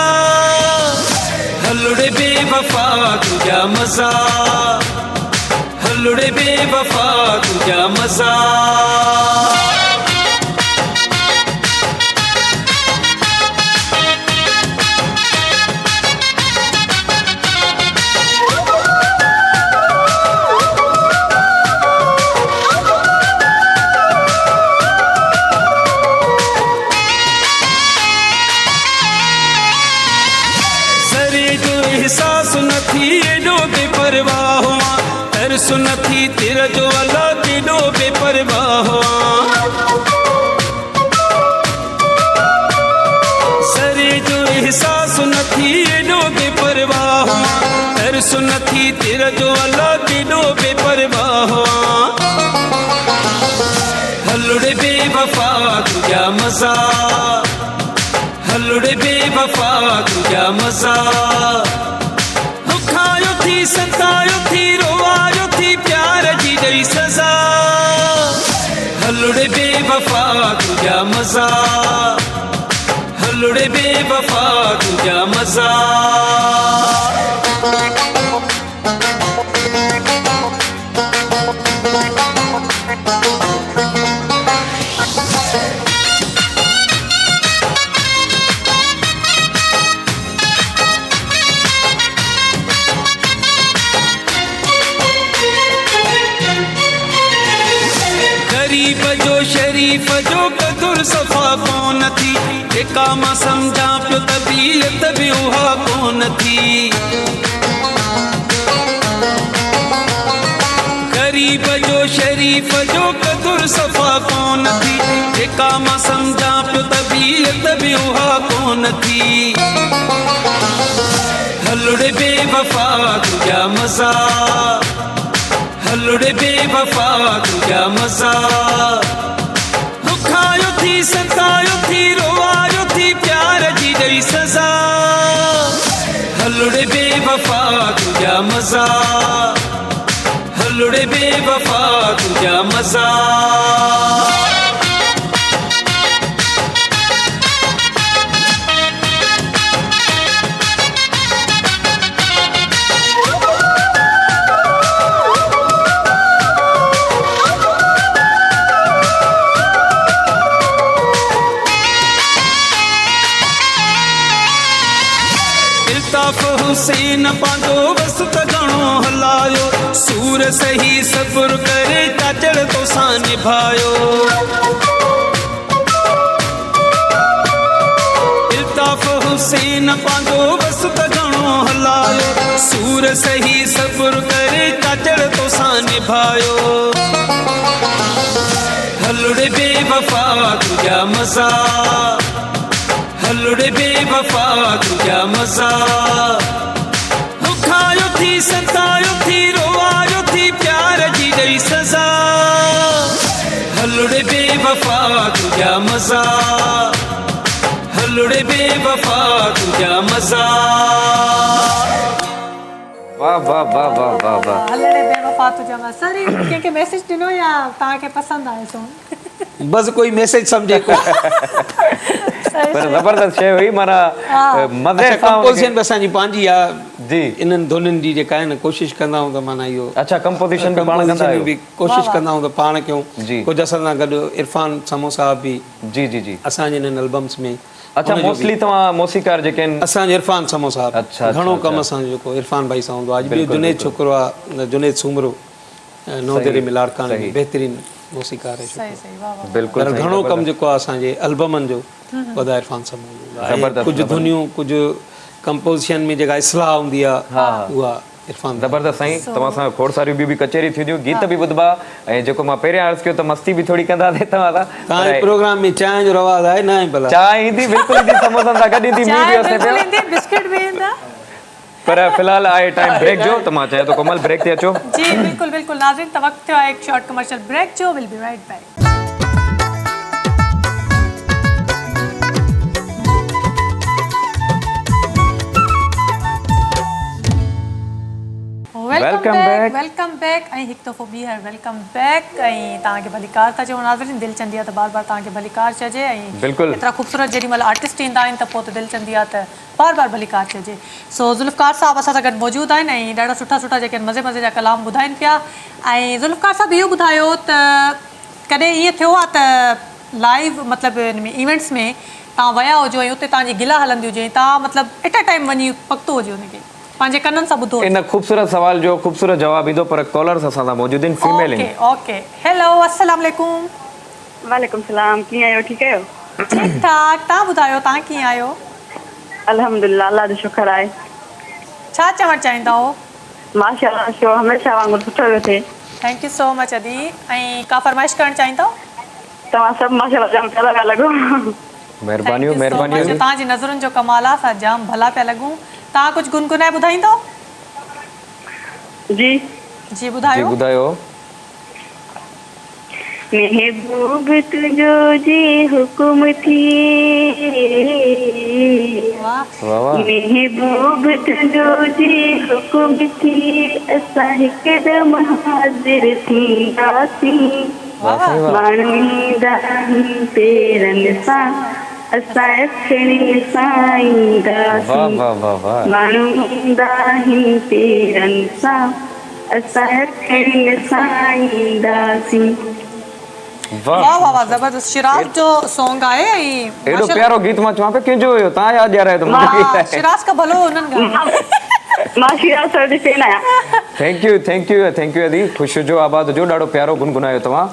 हलड़े बेवफा तुझा मज़ा, हलड़े बेवफा तुझा मज़ा। तरस नथी तेरा जो अल्लाह केॾो बेपरवाह सरे जो एहसास नथी एॾो बेपरवाह, तरस नथी तेरा जो अल्लाह केॾो बेपरवाह। हलड़े बेवफा तुझा मज़ा, हलड़े बेवफा बेवफा तुझा मज़ा गरीब जो शरीफ जो कदुर सफ़ा कोन थी जेका मां सम्झां पियो तबीयत बि उहा कोन थी गरीब जो शरीफ जो कदुर सफ़ा कोन थी जेका मां सम्झां पियो तबीयत बि उहा कोन थी हलड़े बेवफा तुझा मज़ा हलड़े बेवफा तुझा मज़ा दुखायो थी सतायो थी रोवायो थी प्यार जी ॾेई सज़ा हलड़े बेवफा तुझा मज़ा हलड़े बेवफा तुझा मज़ा हुसैन पांजो वसत घणो हलायो सूर सही सब्र करे काजड़ तो सां निभायो इल्ताफ हुसैन पांजो वसत घणो हलायो सूर सही सब्र करे काजड़ तो सां निभायो हलड़े बेवफा तुझा मज़ा हलड़े बेवफा तुझा मज़ा दुखायो थी सतायो थी रोवायो थी प्यार जी ॾेई सज़ा हलड़े बेवफा तुझा मज़ा हलड़े बेवफा तुझा मज़ा वाह वाह वाह वाह वाह वाह हलड़े बेवफा तुझा मज़ा सर कंहिंखे मैसेज ॾिनो या तव्हांखे पसंदि आयो सॉन्ग बस कोई मैसेज समझे को पर जबरदस्त शइ हुई माना मज़े सां कंपोजिशन बि असांजी पंहिंजी आहे जी इन्हनि धुननि जी जेका आहे न कोशिशि कंदा आहियूं त माना इहो अच्छा कंपोजिशन बि पाण कंदा आहियो बि कोशिशि कंदा आहियूं त पाण कयूं जी कुझु असां सां गॾु इरफान समो साहब बि जी जी जी असांजे हिननि एल्बम्स में अच्छा मोस्टली तव्हां मौसीकार जेके आहिनि असांजो इरफान समो साहब अच्छा घणो कमु असांजो जेको इरफान भाई सां हूंदो आहे अॼु ॿियो जुनेद छोकिरो आहे जुनेद सूमरो नौदेरे मिलारकान में बहितरीनु मौसीकार आहे बिल्कुलु पर घणो कमु जेको आहे असांजे एल्बमनि जो वॾा इरफान समो कुझु धुनियूं कुझु कंपोज़िशन में जेका इस्लाह हूंदी आहे उहा इरफान ज़बरदस्त साईं तव्हां सां खोड़ सारियूं ॿियूं बि कचेरी थींदियूं गीत बि ॿुधबा ऐं जेको मां पहिरियां अर्ज़ु कयो त मस्ती बि थोरी कंदासीं तव्हां सां तव्हांजे प्रोग्राम में चांहि जो रवाज़ आहे न आहे भला चांहि ईंदी बिल्कुलु ईंदी समोसनि सां गॾु ईंदी मीं बि अचे पियो बिस्किट भी ईंदा पर फ़िलहाल आहे टाइम ब्रेक जो त मां चाहियां थो कोमल ब्रेक ते अचो जी बिल्कुलु बिल्कुलु नाज़रीन त वक़्तु थियो आहे एक शॉर्ट कमर्शियल ब्रेक जो will be right back welcome back ऐं हिकु दफ़ो ॿीहर वेलकम बैक ऐं तव्हांखे भलीकार था चऊं नाज़रीन दिलि चवंदी आहे त बार बार तव्हांखे भलीकार चइजे ऐं बिल्कुलु एतिरा ख़ूबसूरत जेॾीमहिल आर्टिस्ट ईंदा आहिनि त पोइ त दिलि चवंदी आहे त बार बार भलीकार चइजे सो ज़ुल्फ़कार साहब असां सां गॾु मौजूदु आहिनि ऐं ॾाढा सुठा सुठा जेके मज़े मज़े जा कलाम ॿुधाइनि पिया ऐं ज़ुल्फ़कार साहब इहो ॿुधायो त कॾहिं ईअं थियो आहे त लाइव मतिलबु हिन में इवेंट्स में तव्हां विया हुजो ऐं उते तव्हांजी गिला हलंदी हुजे तव्हां मतिलबु एट अ टाइम वञी पकतो हुजे हुनखे पंहिंजे कननि सां ॿुधो इन ख़ूबसूरत सवाल जो ख़ूबसूरत जवाब ईंदो पर कॉलर्स असां सां मौजूद आहिनि फीमेल आहिनि ओके हेलो अस्सलाम वालेकुम वालेकुम सलाम कीअं आहियो ठीकु आहियो ठीकु ठाक तव्हां ॿुधायो तव्हां कीअं आहियो अल्हम्दुलिल्लाह अल्लाह जो शुक्र आहे छा चवणु चाहींदा हो माशाअल्लाह शो हमेशह वांगुरु सुठो पियो थिए थैंक यू सो मच अदी ऐं का फरमाइश करणु चाहींदा तव्हां सभु माशाअल्लाह जाम पिया लॻा लॻो महिरबानी महिरबानी तव्हांजी नज़रुनि जो कमाल आहे असां जाम भला पिया लॻूं तव्हां कुझु गुनगुनाए ॿुधाईंदो जी जी ॿुधायो महबूब तुझो जी हुकुम थी महबूब तुझो जी हुकुम थी असां हिकदम हाज़िर थींदासीं माण्हू ईंदा पेरनि सां असां खणी साईंदासीं वाह वाह वाह वाह माण्हू हूंदा आहिनि पेरनि सां असां खणी साईंदासीं वाह वाह वाह वाह जबरदस्त शिराज जो सॉन्ग आहे ऐं एॾो प्यारो गीत मां चवां पियो कंहिंजो हुयो तव्हां यादि ॾियारायो त हा, शिराज का भलो उन्हनि ॻायो मां शिराज सर जी फैन आहियां थैंक यू अदी ख़ुशि जो आबाद जो ॾाढो प्यारो गुनगुनायो तव्हां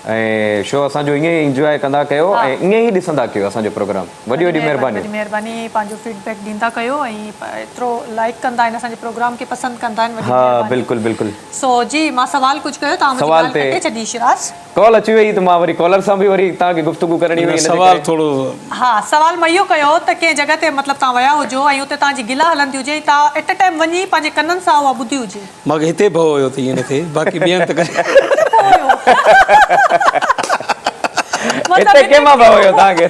ऐं शो असांजो ईअं ई इंजॉय कंदा कयो ऐं ईअं ई ॾिसंदा कयो असांजो प्रोग्राम वॾी वॾी महिरबानी महिरबानी पंहिंजो फीडबैक ॾींदा कयो ऐं एतिरो लाइक कंदा आहिनि असांजे प्रोग्राम खे पसंदि कंदा आहिनि हा बिल्कुलु बिल्कुलु सो जी मां सवाल कुझु कयो तव्हां सवाल मुंहिंजी ॻाल्हि ते कटे छॾी शिराज कॉल अची वई त मां वरी कॉलर सां बि वरी तव्हांखे गुफ़्तगू करणी हुई सवाल थोरो हा सवाल मां इहो कयो त कंहिं जॻह ते मतिलबु तव्हां विया हुजो ऐं उते तव्हांजी गिला हलंदी हुजे ऐं तव्हां एट अ टाइम वञी पंहिंजे कननि सां उहा ॿुधी हुजे मूंखे हिते भउ हुयो त ईअं न थिए बाक़ी ॿियनि त करे हिते कंहिंमां भाउ हुयो तव्हांखे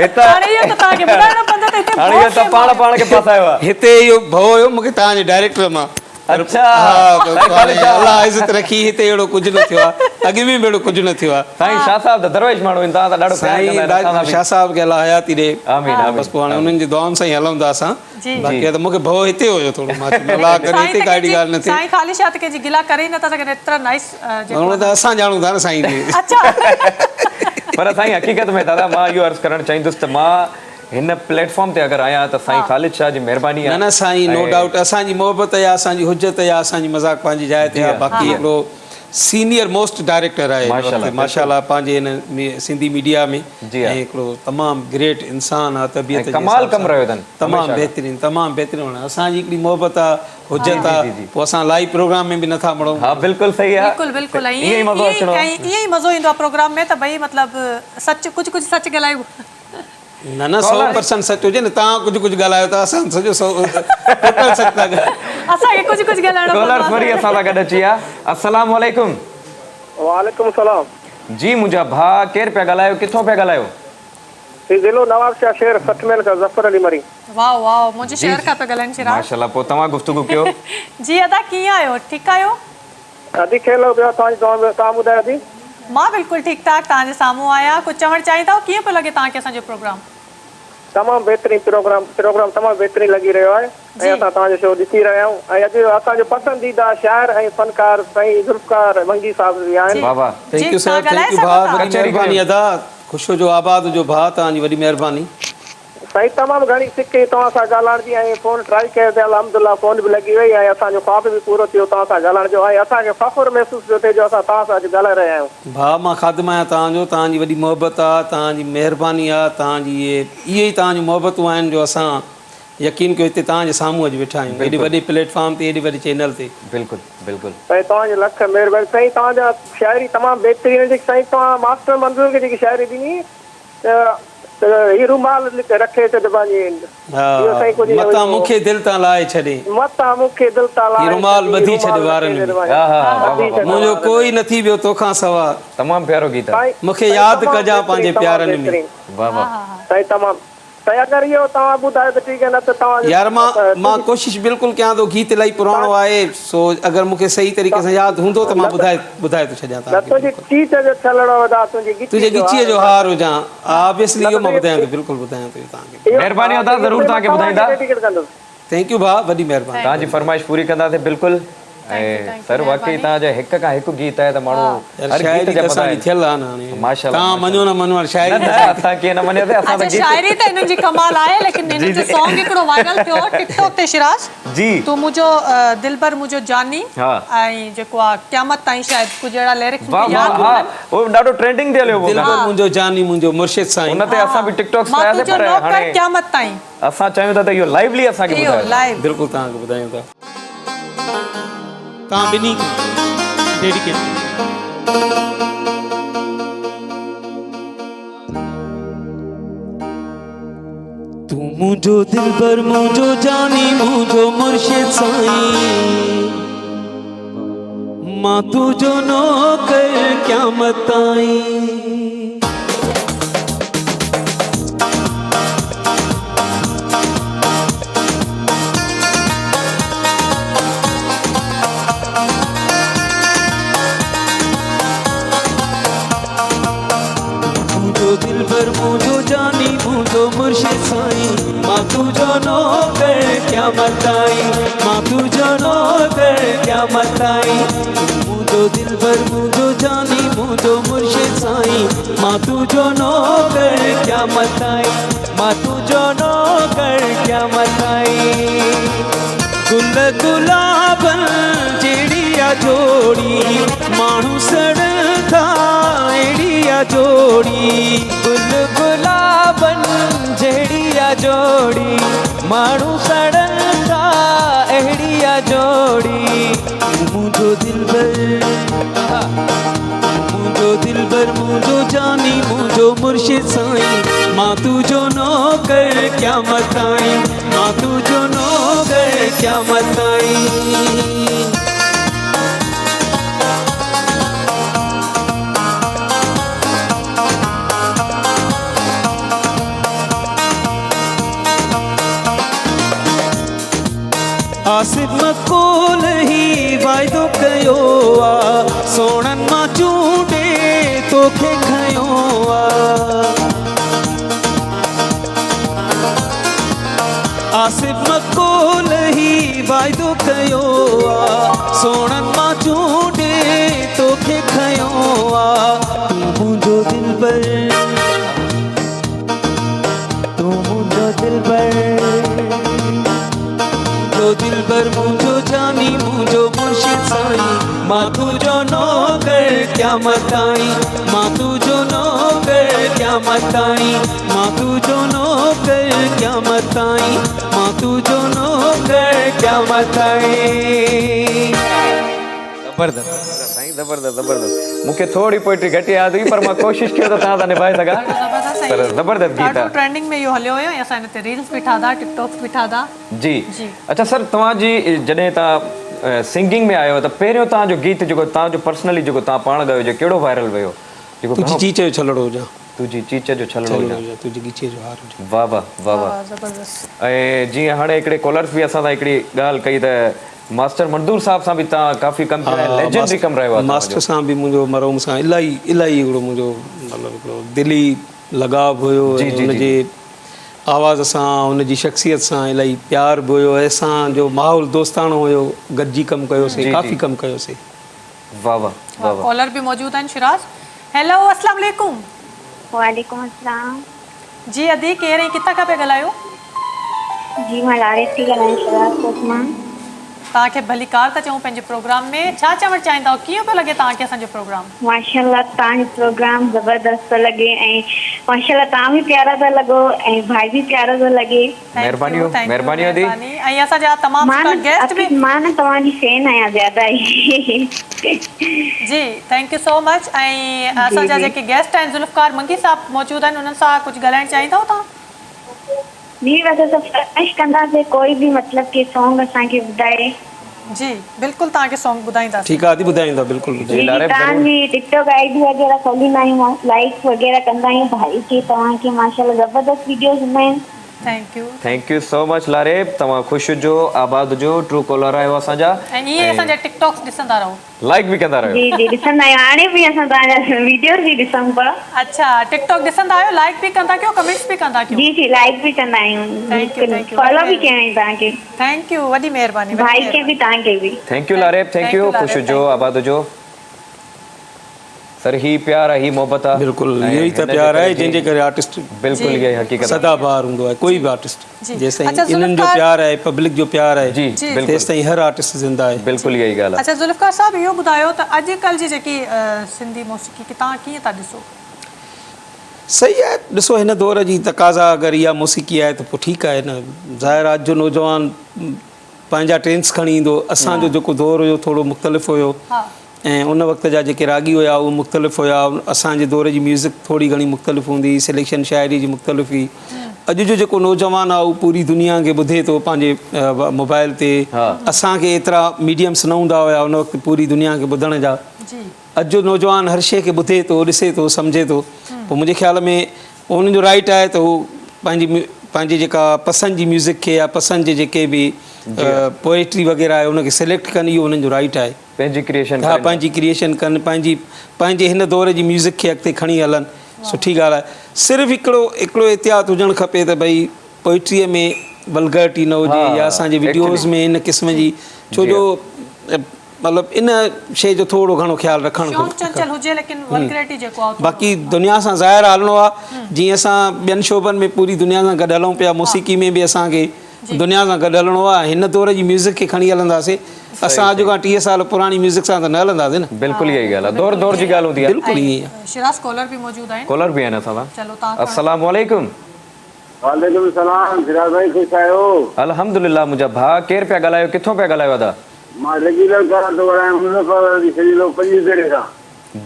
हितां हाणे इहो त तव्हांखे ॿुधाइणो पवंदो त हिते हाणे इहो त पाण खे फसायो आहे हिते इहो भउ हुयो मूंखे तव्हांजे डायरेक्टर मां अच्छा अलाह इज़त रखी हिते अहिड़ो कुझु न थियो आहे अॻु में बि अहिड़ो कुझु न थियो आहे साईं शाह साहब त दरवेश माण्हू आहिनि तव्हां त ॾाढो साईं शाह साहब खे अलाह हयाती ॾे आमीन, आमीन। बसि पोइ हाणे उन्हनि जी दुआउनि सां ई हलूं था असां जी। बाक़ी त मूंखे भउ हिते हुयो थोरो मां चयो अलाह करे हिते का अहिड़ी ॻाल्हि न थिए साईं ख़ाली छा त कंहिंजी गिला करे ई नथा सघनि एतिरा नाइस हुन त असां ॼाणूं था न साईं खे अच्छा पर साईं हक़ीक़त में दादा मां इहो अर्ज़ु करणु चाहींदुसि त मां हिन प्लेटफॉर्म ते अगरि आहियां त साईं ख़ालिद शाह जी महिरबानी न न साईं नो डाउट असांजी मोहबत आहे असांजी हुजत आहे असांजी मज़ाक पंहिंजी जाइ ते आहे बाक़ी हिकिड़ो सीनियर मोस्ट डायरेक्टर आहे माशाल्लाह पंहिंजे हिन सिंधी मीडिया में ऐं हिकिड़ो तमामु ग्रेट इंसान आहे तबियत कमाल कमु रहियो अथनि तमामु बहितरीनु असांजी हिकिड़ी मोहबत आहे हुजत आहे पोइ असां लाइव प्रोग्राम में बि नथा मड़ूं हा बिल्कुलु सही आहे बिल्कुलु बिल्कुलु ईअं ई मज़ो ईंदो आहे प्रोग्राम में त भई मतिलबु सच कुझु सच ॻाल्हायूं न न 100% सच हुजे न तव्हां कुझु ॻाल्हायो था असां सॼो सच था असांखे कुझु ॻाल्हाइणो कॉलर वरी असां सां गॾु अची विया अस्सलाम वालेकुम वालेकुम सलाम जी मुंहिंजा भाउ केरु पिया ॻाल्हायो किथां पिया ॻाल्हायो ज़िलो नवाबशाह शहर 60 मील का ज़फर अली मरी वाह वाह मुंहिंजे शहर खां पिया ॻाल्हाइनि शिराज माशाल्लाह पोइ तव्हां गुफ़्तगू कयो जी अदा कीअं आहियो ठीकु आहियो अदी खेलो ॿियो तव्हां ॿुधायो अदी मां बिल्कुलु ठीकु ठाक तव्हांजे साम्हूं आहियां कुझु चवणु चाहींदा कीअं पियो लॻे तव्हांखे असांजो प्रोग्राम तमामु बहितरीन प्रोग्राम तमामु बहितरीन लॻी रहियो आहे ऐं असां तव्हांजो शो ॾिसी रहिया आहियूं ऐं अॼु असांजो पसंदीदा शाइर ऐं फनकार साईं ज़ुल्फ़कार वंगी साहब बि आहिनि वाह वाह thank U sir thank U भाउ वॾी महिरबानी अदा ख़ुशो जो आबाद जो भाउ तव्हांजी वॾी महिरबानी साईं तमामु घणी सिक तव्हां सां ॻाल्हाइण जी ऐं फ़ोन ट्राई कयो त अलहमदुल्ला फ़ोन बि लॻी वई ऐं असांजो ख़्वाब बि पूरो थियो तव्हां सां ॻाल्हाइण जो ऐं असांखे फ़ख़ुरु महसूसु पियो थिए जो असां तव्हां सां अॼु ॻाल्हाए रहिया आहियूं भाउ मां ख़ादिम आहियां तव्हांजो तव्हांजी वॾी मोहबत आहे तव्हांजी महिरबानी आहे तव्हांजी इहे ई तव्हांजी मोहबतूं आहिनि जो असां यकीन कयो हिते तव्हांजे साम्हूं अॼु वेठा आहियूं एॾी वॾे प्लेटफॉर्म ते एॾी वॾी चैनल ते बिल्कुलु साईं तव्हांजी लख महिरबानी साईं तव्हांजा शाइरी तमामु बहितरीन जेकी साईं तव्हां मास्टर मंज़ूर खे जेकी शाइरी ॾिनी त ही रुमाल रखे त पंहिंजी मतां मूंखे दिलि तां लाहे छॾे मतां मूंखे दिलि तां लाहे रुमाल ॿधी छॾे वारनि में मुंहिंजो कोई न थी वियो तोखां सवा तमामु प्यारो गीत आहे मूंखे यादि कजां पंहिंजे प्यारनि में वाह वाह साईं तमामु साईं अगरि इहो तव्हां ॿुधायो त ठीकु आहे न त तव्हां यार मां कोशिशि बिल्कुलु कयां थो गीत इलाही पुराणो आहे सो अगरि मूंखे सही तरीक़े सां यादि हूंदो त मां ॿुधाए थो छॾियां तुंहिंजे ॻिचीअ जो हार हुजां ऑब्वियसली इहो मां ॿुधायां थो बिल्कुलु ॿुधायां थो तव्हांखे महिरबानी अदा ज़रूरु तव्हांखे ॿुधाईंदा थैंक यू भाउ वॾी महिरबानी तव्हांजी फरमाइश पूरी कंदासीं बिल्कुलु ऐं सर वाकई तव्हांजा हिक खां हिकु गीत आहे त माण्हू हर गीत जा असांजी थियल आहे न हाणे माशाल्लाह तव्हां मञो न मञो शाइरी असां कीअं न मञियोसीं असां त शाइरी त हिननि जी कमाल आहे लेकिन हिननि जो सॉन्ग हिकिड़ो वायरल थियो टिकटॉक ते शिराज जी तूं मुंहिंजो दिलबर मुंहिंजो जानी ऐं जेको आहे क़यामत ताईं शायदि कुझु अहिड़ा लिरिक्स वाह वाह हा उहो ॾाढो ट्रेंडिंग ते हलियो दिलबर मुंहिंजो जानी मुंहिंजो मुर्शिद साईं उन ते असां बि टिकटॉक मां ठाहियासीं तुंहिंजो पर नौकर हाणे क़यामत ताईं असां चाहियूं था त इहो लाइवली असांखे इहो ॿुधायो लाइव बिल्कुलु तव्हांखे ॿुधायूं था तव्हां ॿिन्ही डेडिकेट तू मुंहिंजो दिलबर मुंहिंजो जानी मुंहिंजो मुर्शिद साईं मां तुंहिंजो नौकर क़यामत ताईं दिलबर मुंहिंजो जानी मां तुझो नौकर क्या मताई मुझो दिलबर मुझो जानी मुझो मुर्शिद साईं मां तुझो नौकर क्या मताई मां तुझो नौकर क्या मताई गुल गुलाबन जेड़िया जोड़ी माण्हू सड़ंदा एड़िया जोड़ी गुल गुलाबन जेड़िया जोड़ी माण्हू सड़ंदा एड़िया जोड़ी मुझो दिलबर मुझो जानी मुझो मुर्शिद साईं मां तुझो नौकर क्या मताई मां तुझो नौकर क्या मताई आसिफ मकोल ही वाइदो कयो आ सोणन मां चूंडे तोखे खयो आ आसिफ मकोल ही वाइदो कयो आ सोणन मां चूंडे तोखे खयो आ तू मुंहिंजो दिलबर मुझो जानी मुझो मुर्शिद साईं मां तुझो नौकर क्या मताई मां तुझो नौकर क्या मताई मां तुझो नौकर क्या मताई मां तुझो नौकर क्या मताई ज़बरदस्त मूंखे थोड़ी पोइट्री घटि यादि हुई पर मां कोशिशि कयो त तव्हां सां निभाए सघां पर ज़बरदस्त गीत ॾाढो आहे ट्रेंडिंग में इहो हलियो हुयो ऐं असां हिन ते रील्स बि ठाधा टिकटॉक्स बि ठाधा जी अच्छा सर तव्हांजी जॾहिं तव्हां सिंगिंग में आयो त पहिरियों तव्हांजो गीत जेको तव्हांजो पर्सनली जेको तव्हां पाण ॻायो जो कहिड़ो वायरल वियो जेको तुझी चीचे जो छलड़ो हुजा तुंहिंजी चीच जो छलड़ो हुजा तुझी गीचे जो हार हुजा वाह वाह वाह वाह ज़बरदस्त ऐं जीअं हाणे हिकिड़े कॉलर्स बि असां सां हिकिड़ी ॻाल्हि कई त मास्टर मंदूर साहब सां बि तव्हां काफ़ी कमु कयो आहे लेजेंडरी कमु रहियो आहे मास्टर सां बि मुंहिंजो मरहूम सां इलाही हिकिड़ो मुंहिंजो मतिलबु हिकिड़ो दिली लगाव हुयो हुनजे आवाज़ सां हुनजी शख़्सियत सां इलाही प्यार बि हुयो असांजो माहौल दोस्ताणो हुयो गॾिजी कमु कयोसीं काफ़ी कमु कयोसीं वाह वाह वाह वाह कॉलर बि मौजूद आहिनि शिराज हेलो अस्सलाम वालेकुम वालेकुम अस्सलाम जी अदी केरु ऐं किथां खां पिया ॻाल्हायो जी मां लारिस थी ॻाल्हायां शिराज कोट मां तव्हांखे भली कार था चऊं पंहिंजे प्रोग्राम में छा चवणु चाहींदा कीअं पियो लॻे तव्हांखे असांजो प्रोग्राम माशाल्लाह तव्हांजो प्रोग्राम ज़बरदस्त थो लॻे ऐं माशाल्लाह तव्हां बि प्यारा था लॻो ऐं भाई बि प्यारो थो लॻे महिरबानी अदी ऐं असांजा तमामु सुठा गेस्ट बि मां न तव्हांजी फैन आहियां ज़्यादा ई जी थैंक यू सो मच ऐं असांजा जेके गेस्ट आहिनि ज़ुल्फ़कार मंगी साहब मौजूद आहिनि उन्हनि सां कुझु ॻाल्हाइणु चाहींदव तव्हां जी वैसे सब फरमाइश कंदासीं कोई भी मतलब कि सॉन्ग असांखे ॿुधाए जी बिल्कुलु तव्हांखे सॉन्ग ॿुधाईंदासीं ठीकु आहे आदि ॿुधाईंदा बिल्कुलु तव्हांजी टिकटॉक आईडी वग़ैरह खोलींदा आहियूं लाइक वग़ैरह कंदा आहियूं भाई खे तव्हांखे माशाल्लाह ज़बरदस्त वीडियोस हूंदा आहिनि thank you so much Laraib तव्हां ख़ुशि हुजो आबाद हुजो ट्रू कॉलर आहियो असांजा ऐं ईअं असांजा टिकटॉक्स ॾिसंदा रहो लाइक बि कंदा रहो जी जी ॾिसंदा आहियूं हाणे बि असां तव्हांजा वीडियोस बि ॾिसूं पिया अच्छा टिकटॉक ॾिसंदा आहियो लाइक बि कंदा कयो कमेंट्स बि कंदा कयो जी जी लाइक बि कंदा आहियूं फॉलो बि कया आहिनि तव्हांखे थैंक यू वॾी महिरबानी भाई खे बि तव्हांखे बि thank you Laraib thank you ख़ुशि हुजो आबाद हुजो सर ही प्यार है ही मोहब्बत है बिल्कुल यही तो प्यार है जिनके करे आर्टिस्ट बिल्कुल यही हकीकत सदाबहार हुंदो है कोई भी आर्टिस्ट जैसे इन्हनि जो प्यार है पब्लिक जो प्यार है जी बिल्कुल तेस ताईं हर आर्टिस्ट जिंदा है बिल्कुल यही ॻाल्हि अच्छा ज़ुल्फ़कार साहब इहो ॿुधायो त अॼुकल्ह जी जेकी सिंधी मौसीक़ी की तव्हां कीअं था ॾिसो सही है ॾिसो हिन दौर जी तक़ाज़ा अगरि इहा मौसीक़ी आहे त पोइ ठीकु आहे न ज़ाहिर आहे जो नौजवान पंहिंजा ट्रेंड्स खणी ईंदो असांजो जेको दौर हुयो थोरो मुख़्तलिफ़ हुयो ऐं उन वक़्त जा जेके रागी हुआ उहे मुख़्तलिफ़ हुआ असांजे दौर जी म्यूज़िक थोरी घणी मुख़्तलिफ़ हूंदी हुई सिलेक्शन शाइरी जी मुख़्तलिफ़ हुई अॼु जो जेको नौजवान आहे उहो पूरी दुनिया खे ॿुधे थो पंहिंजे मोबाइल ते असांखे एतिरा मीडियम्स न हूंदा हुआ उन वक़्तु पूरी दुनिया खे ॿुधण जा अॼु जो नौजवान हर शइ खे ॿुधे थो ॾिसे थो सम्झे थो पोइ मुंहिंजे ख़्याल में उन्हनि जो राइट आहे त हू पंहिंजी जेका पसंदि जी म्यूज़िक खे या पसंदि जे जेके बि पोएट्री वग़ैरह आहे उनखे सिलेक्ट कनि इहो उन्हनि जो राइट आहे पंहिंजी क्रिएशन कनि पंहिंजे हिन दौर जी म्यूज़िक खे अॻिते खणी हलनि सुठी ॻाल्हि आहे सिर्फ़ु हिकिड़ो एहतियात हुजणु खपे त भई पोइट्रीअ में वल्गरिटी न हुजे या असांजे वीडियोज़ में इन क़िस्म जी छो जो मतिलबु इन शइ जो थोरो घणो ख़्यालु रखणु बाक़ी दुनिया सां ज़ाहिर हलणो आहे जीअं असां ॿियनि शोबनि में पूरी दुनिया सां गॾु हलूं पिया मौसीक़ी में बि असांखे दुनिया सां गॾु हलणो आहे हिन दौर जी म्यूज़िक खे खणी हलंदासीं असां अॼु खां 30 साल पुराणी म्यूज़िक सां त न हलंदासीं न बिल्कुलु इहा ई ॻाल्हि आहे दौर दौर जी ॻाल्हि हूंदी आहे बिल्कुलु ईअं आहे शिराज कॉलर बि मौजूद आहिनि कॉलर बि आहिनि असां सां अस्सलामु अलैकुम वालेकुम सलाम सिराज भाई ख़ुश आहियो अल्हम्दुलिल्लाह मुंहिंजा भाउ केरु पिया ॻाल्हायो किथां पिया ॻाल्हायो दादा मां रेगुलर करा थो ॻाल्हायां मुज़फ़र शरीलो 5 दरे खां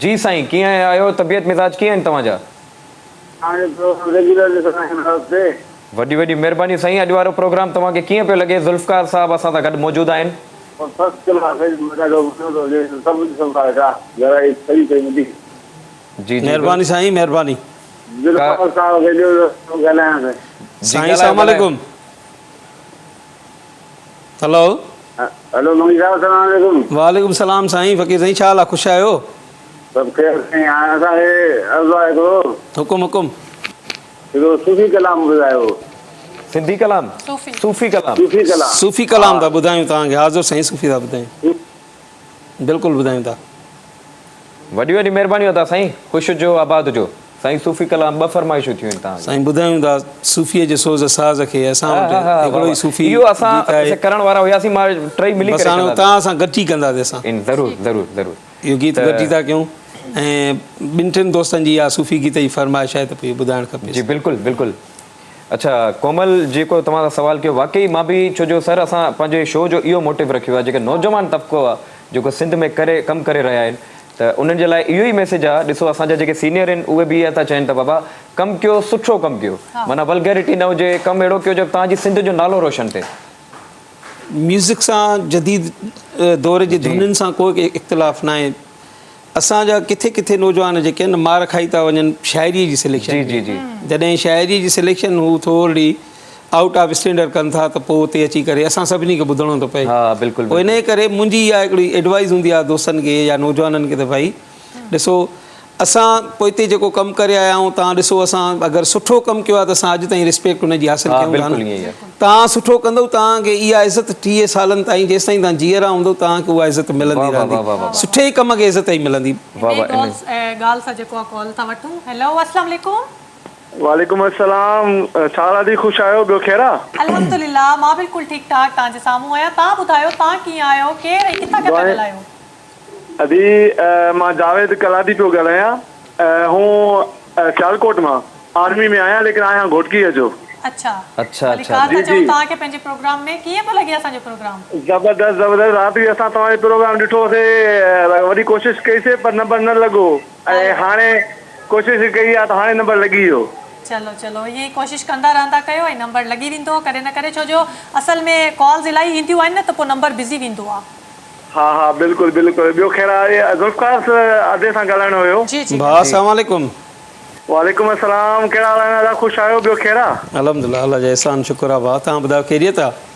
जी साईं कीअं आहियो तबियत मिज़ाज कीअं आहिनि तव्हांजा तव्हांजो प्रोग्राम रेगुलर ॾिसंदा आहियूं हफ़्ते वॾी वॾी महिरबानी साईं अॼु वारो प्रोग्राम तव्हांखे कीअं पियो लॻे ज़ुल्फ़कार साहब असां सां गॾु मौजूदु आहिनि फर्स्ट क्लास ॾाढो सुठो थो हुजे सभु ॾिसूं था वेठा घर जी सही कई मुंहिंजी जी महिरबानी साईं महिरबानी ज़ुल्फ़कार साहब खे ॾियो ॻाल्हायां साईं अस्सलाम वालेकुम हेलो हेलो मौली साहब सलाम अलैकुम वालेकुम सलाम साईं फ़क़ीर साईं छा हाल आहे ख़ुशि आहियो सभु ख़ैरु साईं हाणे असांखे अर्ज़ु आहे हिकिड़ो हुकुम हुकुम हिकिड़ो सूफ़ी कलाम ॿुधायो सिंधी कलाम सूफ़ी कलाम सूफ़ी कलाम सूफ़ी कलाम था ॿुधायूं तव्हांखे हाज़ुर साईं सूफ़ी था ॿुधायूं बिल्कुलु ॿुधायूं था वॾी वॾी महिरबानी अदा साईं ख़ुशि हुजो आबाद हुजो साईं सूफ़ी कलाम 2 फरमाइशूं थियूं आहिनि तव्हां साईं ॿुधायूं था सूफ़ीअ जे सोज़ साज़ खे असां वटि हिकिड़ो ई सूफ़ी इहो असां करण वारा हुयासीं मां टई मिली करे हाणे तव्हां सां गॾिजी कंदासीं असां ज़रूरु ज़रूरु ज़रूरु इहो गीत गॾिजी था कयूं ऐं 2-3 दोस्तनि जी इहा सूफ़ी गीत जी फरमाइश आहे त पोइ ॿुधाइणु खपे जी बिल्कुलु बिल्कुलु अच्छा कोमल जेको तव्हां सां सुवाल कयो वाक़ई मां बि छो जो सर असां पंहिंजे शो जो इहो मोटिव रखियो आहे जेके नौजवान तबिको आहे जेको सिंध में कमु करे रहिया आहिनि त उन्हनि जे लाइ इहो ई मैसेज आहे ॾिसो असांजा जेके सीनियर आहिनि उहे बि इहा था चवनि त बाबा कमु कयो सुठो कमु कयो माना वल्गैरिटी न हुजे कमु अहिड़ो कयो जो तव्हांजी सिंध जो नालो रोशन थिए म्यूज़िक सां जदीद दौर जे धुननि सां कोई इख़्तिलाफ़ न आहे असांजा किथे किथे नौजवान जेके आहिनि मार खाई था वञनि शाइरीअ जी सिलेक्शन जी जी जॾहिं शाइरीअ जी सिलेक्शन हू थोरी आउट ऑफ स्टैंडर्ड कनि था त पोइ उते अची करे असां सभिनी खे ॿुधणो थो पए हा बिल्कुलु पोइ इन करे मुंहिंजी इहा हिकिड़ी एडवाइस हूंदी आहे दोस्तनि खे या नौजवाननि खे त भाई ॾिसो असां पोइ हिते जेको कमु करे आया आहियूं तव्हां ॾिसो असां अगरि सुठो कमु कयो आहे त असां अॼु ताईं रिस्पेक्ट हुनजी हासिलु कयूं था न तव्हां सुठो कंदव तव्हांखे इहा इज़त 30 सालनि ताईं जेसि ताईं तव्हां जीअरा हूंदव तव्हांखे उहा इज़त मिलंदी रहंदी सुठे ई कम खे इज़त ई मिलंदी ॻाल्हि सां जेको आहे कॉल था वठूं हेलो अस्सलाम वालेकुम वालेकुम अस्सलाम छा हाल ख़ुशि आहियो ॿियो ख़ैरु आहे अल्हम्दुलिल्लाह मां बिल्कुलु ठीकु ठाक तव्हांजे साम्हूं आहियां तव्हां ॿुधायो तव्हां कीअं आहियो केरु ऐं किथां पिया ॻाल्हायो अभी मां जावेद कलादी पियो ॻाल्हायां हूं सियालकोट मां आर्मी में आहियां लेकिन आहियां घोटकीअ जो अच्छा अच्छा अच्छा जी जी तव्हांखे पंहिंजे प्रोग्राम में कीअं पियो लॻे असांजो प्रोग्राम ज़बरदस्त ज़बरदस्त राति असां तव्हांजो प्रोग्राम ॾिठोसीं वरी कोशिशि कईसीं पर नंबर न लॻो ऐं हाणे कोशिशि कई आहे त हाणे नंबर लॻी वियो चलो चलो ईअं ई कोशिशि कंदा रहंदा कयो ऐं नंबर लॻी वेंदो करे न करे छो जो असल में कॉल्स इलाही ईंदियूं आहिनि न त पोइ नंबर बिज़ी वेंदो आहे हा हा बिल्कुलु बिल्कुलु ॿियो ख़ैरु आहे ज़ुल्फ़कार अदे सां ॻाल्हाइणो हुयो जी जी भाउ अस्सलाम वालेकुम वालेकुम अस्सलाम कहिड़ा हाल आहिनि ॾाढा ख़ुशि आहियो ॿियो ख़ैरु आहे अल्हम्दुलिल्लाह अल्लाह जो अहसान शुक्र आहे भाउ तव्हां ॿुधायो खैरियत आहे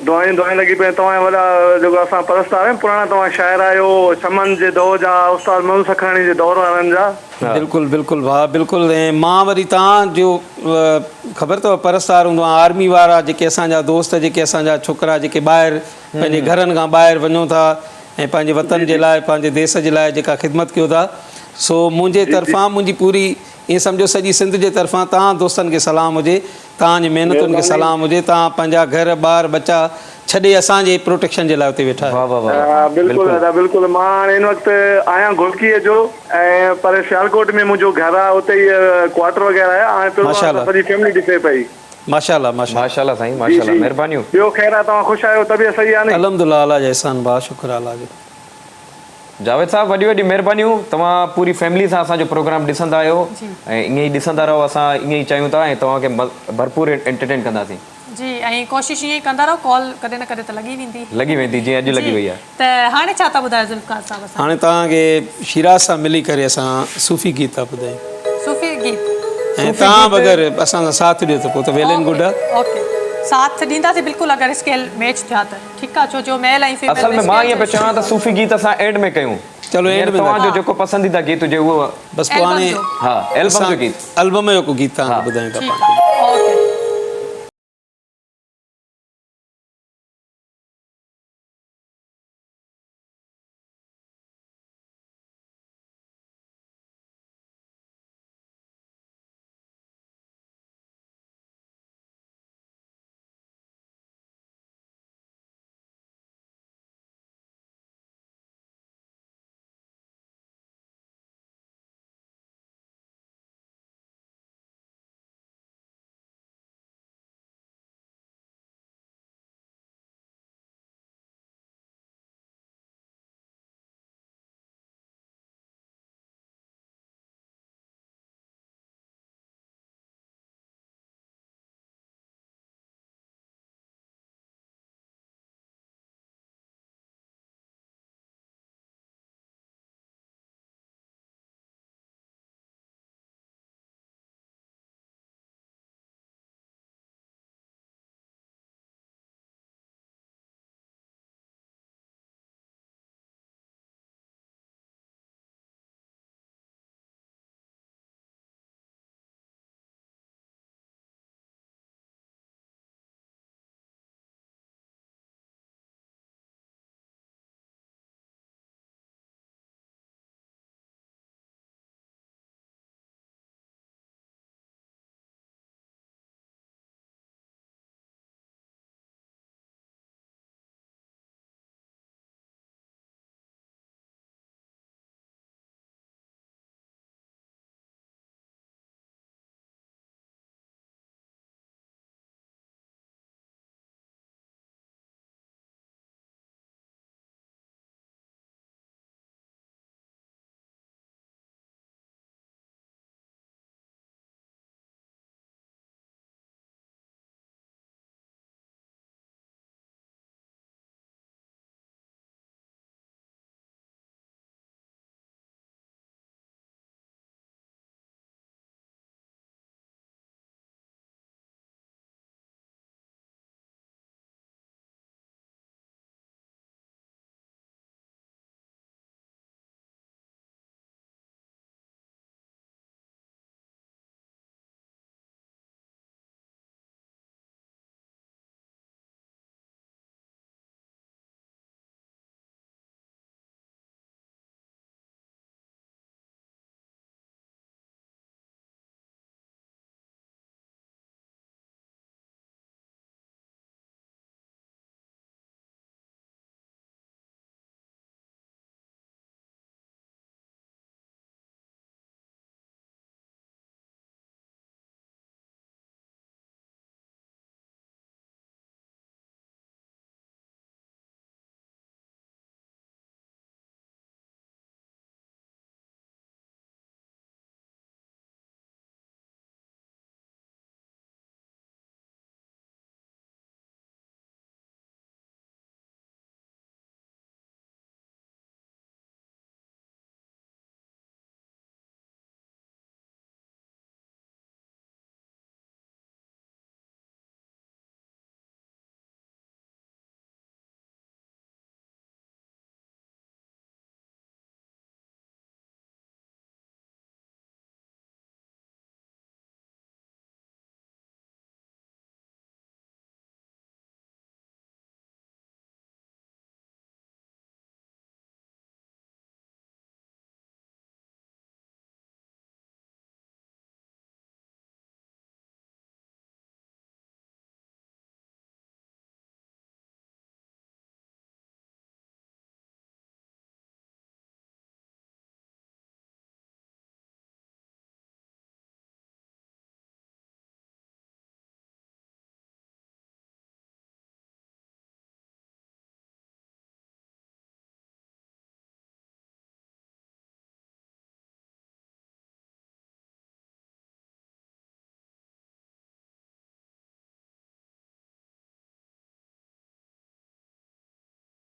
दुआयूं लॻी पई तव्हां वॾा जेको असां परस्तार आहियूं पुराणा तव्हां शाइर आहियो चमन जे दौर जा उस्ताद महमूद सखाणी जे दौर वारनि जा बिल्कुलु बिल्कुलु भाउ बिल्कुलु ऐं मां वरी तव्हांजो ख़बर अथव परस्तार हूंदो आहे आर्मी वारा जेके असांजा दोस्त जेके असांजा छोकिरा जेके ॿाहिरि पंहिंजे घरनि खां ॿाहिरि वञूं था ऐं पंहिंजे वतन जे लाइ पंहिंजे देश जे लाइ जेका ख़िदमत कयो था सो मुंहिंजे तरफ़ां मुंहिंजी पूरी ईअं सम्झो सॼी सिंध जे तरफ़ां तव्हां दोस्तनि खे सलाम हुजे तव्हांजी महिनतुनि खे सलाम हुजे तव्हां पंहिंजा घर ॿार बच्चा छॾे असांजे प्रोटेक्शन जे लाइ उते वेठा आहियो बिल्कुलु दादा बिल्कुलु मां हाणे हिन वक़्तु आहियां घोटकीअ जो ऐं पर सियालकोट में मुंहिंजो घरु आहे उते ई क्वार्टर वग़ैरह आहे हाणे सॼी फैमिली ॾिसे पई माशाल्लाह माशाल्लाह साईं माशाल्लाह महिरबानियूं ॿियो ख़ैरु आहे तव्हां ख़ुशि आहियो तबियत सही आहे न अल्हम्दुलिल्लाह अल्लाह जो अहसान भाउ शुक्र अल्लाह जो जावेद साहब वॾी वॾी महिरबानियूं तव्हां पूरी फैमिली सां असांजो प्रोग्राम ॾिसंदा आहियो ऐं ईअं ई ॾिसंदा रहो असां ईअं ई चाहियूं था ऐं तव्हांखे भरपूर एंटरटेन कंदासीं जी ऐं कोशिशि ईअं ई कंदा रहो कॉल कॾहिं न कॾहिं त लॻी वेंदी जीअं अॼु लॻी वई आहे त हाणे छा था ॿुधायो ज़ुल्फ़कार साहब हाणे तव्हांखे शिराज सां मिली करे असां सूफ़ी गीत था ॿुधायूं सूफ़ी गीत ऐं तव्हां बि अगरि असां सां साथ ॾियो त पोइ त वेल एंड गुड आहे ओके साथ ॾींदासीं बिल्कुलु अगरि स्केल मैच थिया त ठीकु आहे छो जो मेल ऐं फीमेल असल में मां ईअं पियो चवां त सूफ़ी गीत असां एंड में कयूं चलो एंड में तव्हांजो जेको पसंदीदा गीत हुजे उहो बसि पोइ हाणे हा एल्बम जो गीत एल्बम जो को गीत तव्हांखे ॿुधायूं था पाण ओके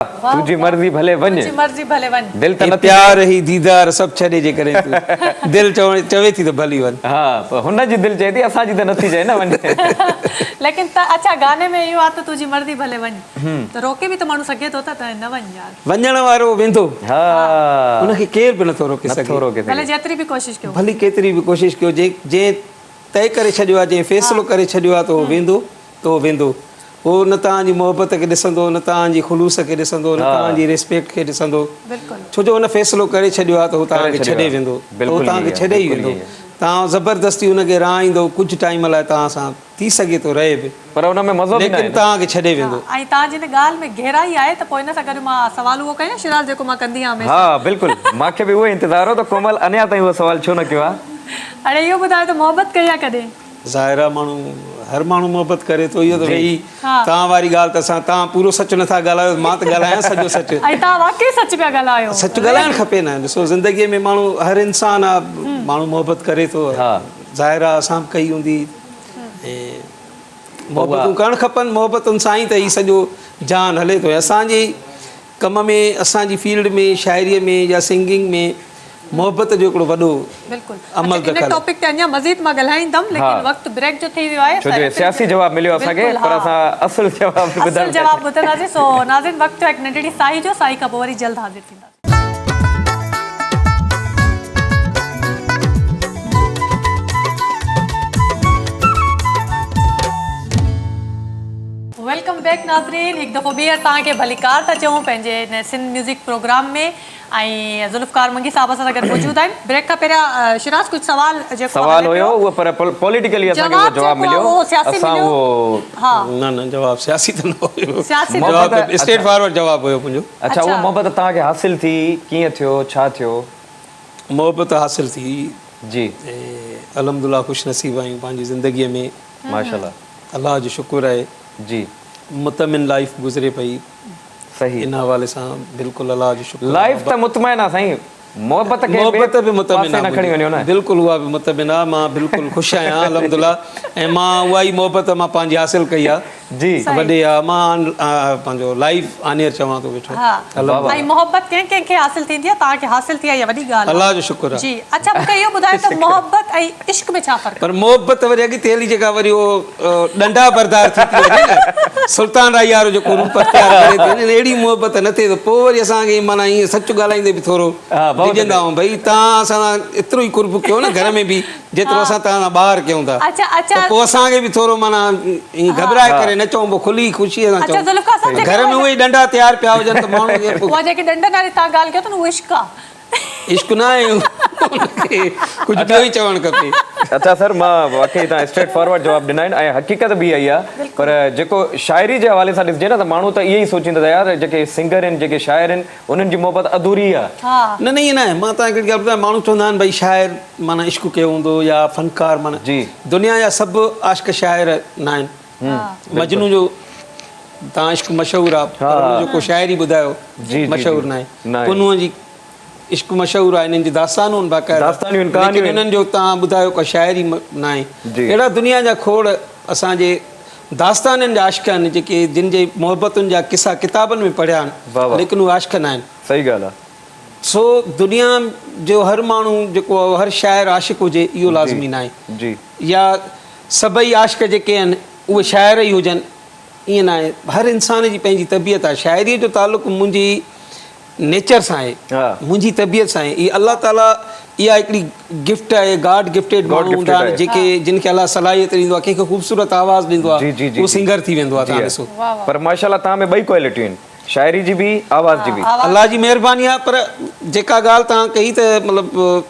तुझी मर्ज़ी भले वञ, तुझी मर्ज़ी भले वञ। दिल त ये नथी प्यार ही दीदार सब छॾे जे करे तू दिल चवे थी तो भली वञ। हा, पर हुन जी दिल चए थी, असांजी त नथी चए न वञ। लेकिन अच्छा गाने में इहो आहे त तुंहिंजी मर्ज़ी भले वञ, त रोके बि त माण्हू सघे थो त न वञ यार। वञण वारो वेंदो, हा, उनखे केर बि नथो रोके सघे, नथो रोके भले सघे। जेतिरी बि कोशिशि कयो। भली केतिरी बि कोशिशि कयो, जे तय करे छॾियो आहे, जे फ़ैसिलो करे छॾियो आहे त उहो वेंदो, त उहो वेंदो। उहो न तव्हांजी मोहबत खे ॾिसंदो, न तव्हांजी ख़ुलूस खे ॾिसंदो, न तव्हांजी रिस्पेक्ट खे ॾिसंदो, बिल्कुलु। छो जो हुन फ़ैसिलो करे छॾियो आहे त उहो तव्हांखे करे छॾियो छॾे आहे। वेंदो, त उहो बिल्कुलु तव्हांखे ईअं, छॾे ई बिल्कुलु वेंदो। ईअं। तव्हां ज़बरदस्ती हुनखे राहींदो, कुझु टाइम लाइ तव्हां सां थी सघे थो रहे बि, पर हुन में मज़ो बि न लेकिन आहे। तव्हांखे छॾे वेंदो। ऐं तव्हांजी हिन ॻाल्हि में गहराई आहे त पोइ हिन सां गॾु मां सवाल उहो कयां शिराज जेको मां कंदी आहियां हमेशह। हा बिल्कुलु, मूंखे बि उहो इंतज़ारु हो त कोमल अञा ताईं उहो सवाल छो न कयो आहे। हाणे इहो ॿुधायो त मोहबत कई आहे कॾहिं? ज़ाहिर आहे माण्हू, हर माण्हू मोहबत करे थो, इहो त वेही हा। तव्हां वारी ॻाल्हि त असां, तव्हां पूरो सच नथा ॻाल्हायो, मां त ॻाल्हायां सॼो सच। ऐं तव्हां वाकई सच पिया ॻाल्हायो। सच ॻाल्हाइणु खपे न, ॾिसो ज़िंदगीअ में माण्हू, हर इंसान आहे, माण्हू मोहबत करे थो, हा। ज़ाहिर आहे असां बि कई हूंदी, ऐं मोहबतूं करणु खपनि, मोहबतुनि सां ई त ही सॼो जान हले थो। असांजे कम में, असांजी फील्ड में, शाइरीअ में या सिंगिंग में मोहबत जो हिकिड़ो वॾो बिल्कुलु। अमल अच्छा, इन दख़ल। टॉपिक ते अञा मज़ीद मां ॻाल्हाईंदमि, लेकिन वक़्तु ब्रेक जो थी वियो आहे। छो जो सियासी जवाब मिलियो असांखे, बिल्कुलु, पर हा। असां असुल जवाब असुल जवाब ॿुधंदासीं। सो नाज़रीन, वक़्तु आहे हिकु नंढड़ी साई जो, साई खां पोइ वरी जल्द हाज़िर थींदासीं। वेलकम बैक नाज़रीन, हिकु दफ़ो ॿीहर तव्हांखे भलीकार था चऊं पंहिंजे हिन सिंध म्यूज़िक प्रोग्राम में, ऐं ज़ुल्फ़कार मंगी साहब सां गॾु मौजूदु आहिनि। ब्रेक खां पहिरियां शिराज कुझु सवाल हुयो, उहो पर पॉलिटिकली असांखे उहो जवाब मिलियो, असां उहो न जवाब सियासी त न हुयो, सियासी जवाब स्ट्रेट फॉरवर्ड जवाब हुयो मुंहिंजो। अच्छा, उहो मोहबत तव्हांखे हासिल थी, कीअं थियो, छा थियो? मोहबत हासिल थी जी, ऐं अल्हम्दुलिल्लाह ख़ुशि नसीब आहियूं पंहिंजी ज़िंदगीअ में, माशाल्लाह। अलाह जो शुक्र आहे, जी, मुतमिन लाइफ गुज़रे पई, सही। इन हवाले सां बिल्कुलु अलाह जो शुक्र। लाइफ त मुतमइन आहे साईं, मोहबत बि मुतमिन न खणी वञो न। बिल्कुलु, उहा बि मुतमिन आहे, मां बिल्कुलु ख़ुशि आहियां अल्हम्दुलिल्लाह। ऐं मां उहा ई मोहबत मां पंहिंजी हासिल कई आहे। जी, वॾे आहे, मां पंहिंजो लाइफ आनियर चवां थो वेठो। ऐं मोहबत कंहिंखे हासिल थींदी आहे, तव्हांखे हासिल थी आहे, इहा वॾी ॻाल्हि आहे। अलाह जो शुक्र आहे। जी, अच्छा मूंखे इहो ॿुधायो त मोहबत ऐं इश्क में छा फ़र्क़ु आहे? पर मोहबत वरी अॻिते हली जेका वरी उहो डंडा बरदार थी थी वञे न, सुल्तान रायारो जेको रूप अख़्तियार करे थी, अहिड़ी मोहबत न थिए त पोइ वरी असांखे माना ईअं सच ॻाल्हाईंदे बि थोरो डिॼंदा आहियूं, भई तव्हां असां एतिरो ई कुर्ब कयो न घर में बि, जेतिरो असां तव्हां सां ॿाहिरि कयूं था, त पोइ असांखे बि थोरो माना ईअं घबराए करे न चऊं, पोइ खुली ख़ुशीअ सां चऊं। घर में उहे डंडा तयारु पिया हुजनि त माण्हू, उहा जेकी डंडनि वारी तव्हां ॻाल्हि कयो था न, उहो इश्क आहे। इश्क न आहे, कुझु ॿियो ई चवणु खपे। अच्छा सर, मां वाकई तव्हां स्ट्रेट फॉरवर्ड जवाब ॾिना आहिनि, ऐं हक़ीक़त बि इहा ई आहे। पर जेको शाइरी जे हवाले सां ॾिसजे न, त माण्हू त इहो ई सोचींदा यार, जेके सिंगर आहिनि, जेके शाइर आहिनि, उन्हनि जी मोहबत अधूरी आहे। न ईअं न आहे, मां तव्हांखे हिकिड़ी ॻाल्हि ॿुधायां, माण्हू चवंदा आहिनि भई शाइर माना इश्क कयो हूंदो या फ़नकार, माना जी, दुनिया जा सभु आशिक़ शाइर न आहिनि। मजनू जो तव्हां इश्क मशहूरु आहे, पर हुन जो को शाइरी ॿुधायो मशहूरु न आहे। पुनुअ जी इश्क मशहूरु आहे, हिननि जी दास्तानूं आहिनि बाक़ाइदा, लेकिन हिननि जो तव्हां ॿुधायो का शाइरी न आहे। अहिड़ा दुनिया जा खोड़ असांजे दास्ताननि जा आशिक़ आहिनि, जेके जिन जे मोहबतुनि जा किसा किताबनि में पढ़िया आहिनि, लेकिन उहे आशिक़ न आहिनि। सही ॻाल्हि आहे। सो दुनिया जो हर माण्हू जेको हर शाइर आशिक़ हुजे, इहो लाज़मी न आहे। जी, या सभई आशिक़ जेके आहिनि उहे शाइर ई हुजनि, ईअं न आहे। हर इंसान जी पंहिंजी तबियत आहे। शाइरीअ जो तालुक़ु मुंहिंजी नेचर सां आहे, मुंहिंजी तबियत सां आहे। इहा अलाह ताला, इहा हिकिड़ी गिफ्ट आहे, गॉड गिफ्टेड माण्हू हूंदा आहिनि जेके जिन खे अलाह सलाहियत ॾींदो आहे, कंहिंखे ख़ूबसूरत आवाज़ ॾींदो आहे, उहो सिंगर थी वेंदो आहे। तव्हां ॾिसो, पर माशाल्लाह तव्हां में ॿई क्वालिटियूं आहिनि, शाइरी जी बि, आवाज़ जी बि। अलाह जी महिरबानी आहे। पर जेका ॻाल्हि तव्हां कई त मतिलबु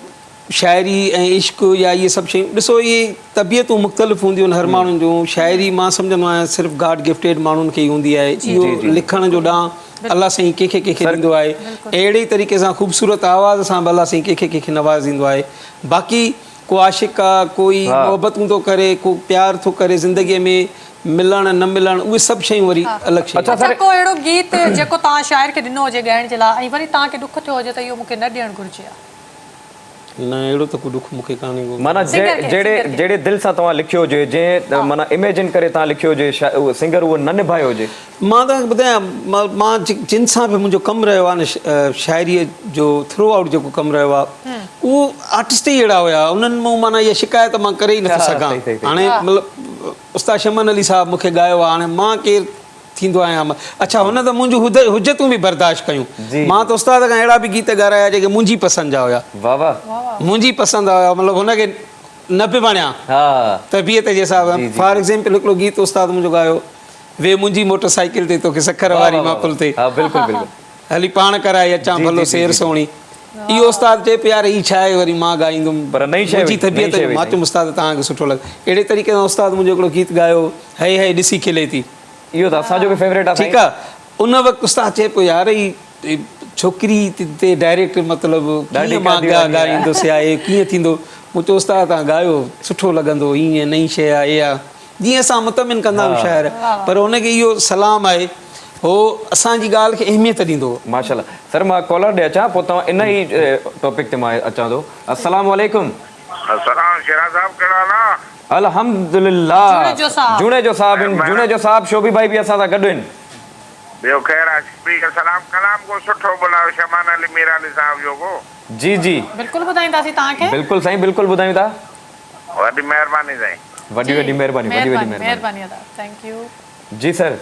शाइरी ऐं इश्क या इहे सभु शयूं, ॾिसो इहे तबियतूं मुख़्तलिफ़ हूंदियूं आहिनि हर माण्हुनि जूं। शाइरी मां सम्झंदो आहियां सिर्फ़ु गॉड गिफ्टेड माण्हुनि खे ई हूंदी आहे। इहो लिखण जो ॾांहुं अलाह साईं कंहिंखे ॾींदो आहे, अहिड़े तरीक़े सां ख़ूबसूरत आवाज़ सां बि अलाह साईं कंहिंखे नवाज़ींदो आहे। बाक़ी को आशिक़ आहे, कोई मोहबतूं थो करे, को प्यार थो करे, ज़िंदगीअ में मिलणु न मिलणु, उहे सभु शयूं वरी अलॻि शयूं। अच्छा, को अहिड़ो गीत जेको तव्हां शाइर खे ॾिनो हुजे ॻाइण जे लाइ, ऐं वरी तव्हांखे ॾुख थियो हुजे त इहो मूंखे न ॾियणु घुरिजे? न अहिड़ो त को दुख मूंखे कान्हे को। माना जहिड़े दिलि सां तव्हां लिखियो हुजे, जंहिं माना इमेजिन करे तव्हां लिखियो हुजे, उहो सिंगर उहो न निभायो हुजे। मां तव्हांखे ॿुधायां, मां जिन सां बि मुंहिंजो कमु रहियो आहे न, शाइरीअ जो थ्रू आउट जेको कमु रहियो आहे, उहो आर्टिस्ट ई अहिड़ा हुया, उन्हनि मूं माना इहा शिकायत मां करे ई नथो सघां। हाणे मतिलबु उस्ताद शमन अली साहब मूंखे ॻायो आहे, हाणे मां केरु थींदो आहियां। अच्छा, हुन त मुंहिंजूं हुजतूं बि बर्दाश्त कयूं। मां त उस्ताद खां अहिड़ा बि गीत ॻाराया जेके मुंहिंजी पसंदि जा हुया, मुंहिंजी पसंदि हुया, मतिलबु हुनखे न पियो वणिया तबियत जे हिसाब। फॉर एग्ज़ाम्पल हिकिड़ो गीत उस्ताद मुंहिंजो ॻायो, वे मुंहिंजी मोटरसाइकिल ते तोखे सखर वारी मापुल ते हली पाण कराए अचां भलो सेर सोणी। इहो उस्ताद चए पियो यार ई छा आहे, वरी मां ॻाईंदुमि पर मुंहिंजी तबियत। मां चयुमि उस्ताद तव्हांखे सुठो लॻे। अहिड़े तरीक़े सां उस्ताद मुंहिंजो हिकिड़ो गीत ॻायो, है है ॾिसी खिले थी, इहो त असांजो बि फेवरेट आहे। ठीकु आहे, उन वक़्तु उस्ताद चए पियो यार ई छोकिरी ते डायरेक्ट मतिलबु कीअं मां ॻाईंदुसि या कीअं थींदो। मूं चयो उस्ताद तव्हां ॻायो सुठो लॻंदो, ईअं नई शइ आहे, इहा जीअं असां मुतमिन कंदा आहियूं शाइर, पर हुनखे इहो सलाम आहे, हो असांजी ॻाल्हि खे अहमियत ॾींदो। माशाल्लाह। सर मां कॉलर ॾे अचां, पोइ तव्हां इन ई टॉपिक ते मां अचां थो। अस्सलाम वालेकुम। शिराज साहब कहिड़ा हाल आहे? अल्हम्दुलिल्लाह। जूने जो साहब शोभी भाई बि असां सां गॾु आहिनि। ॿियो ख़ैर आहे? सलाम कलाम को सुठो बुलायो शमान अली मीरानी साहब जो को। जी जी बिल्कुलु ॿुधाईंदासीं तव्हांखे। बिल्कुलु साईं, बिल्कुलु ॿुधायूं था। वॾी महिरबानी साईं। वॾी महिरबानी। Thank you. जी सर,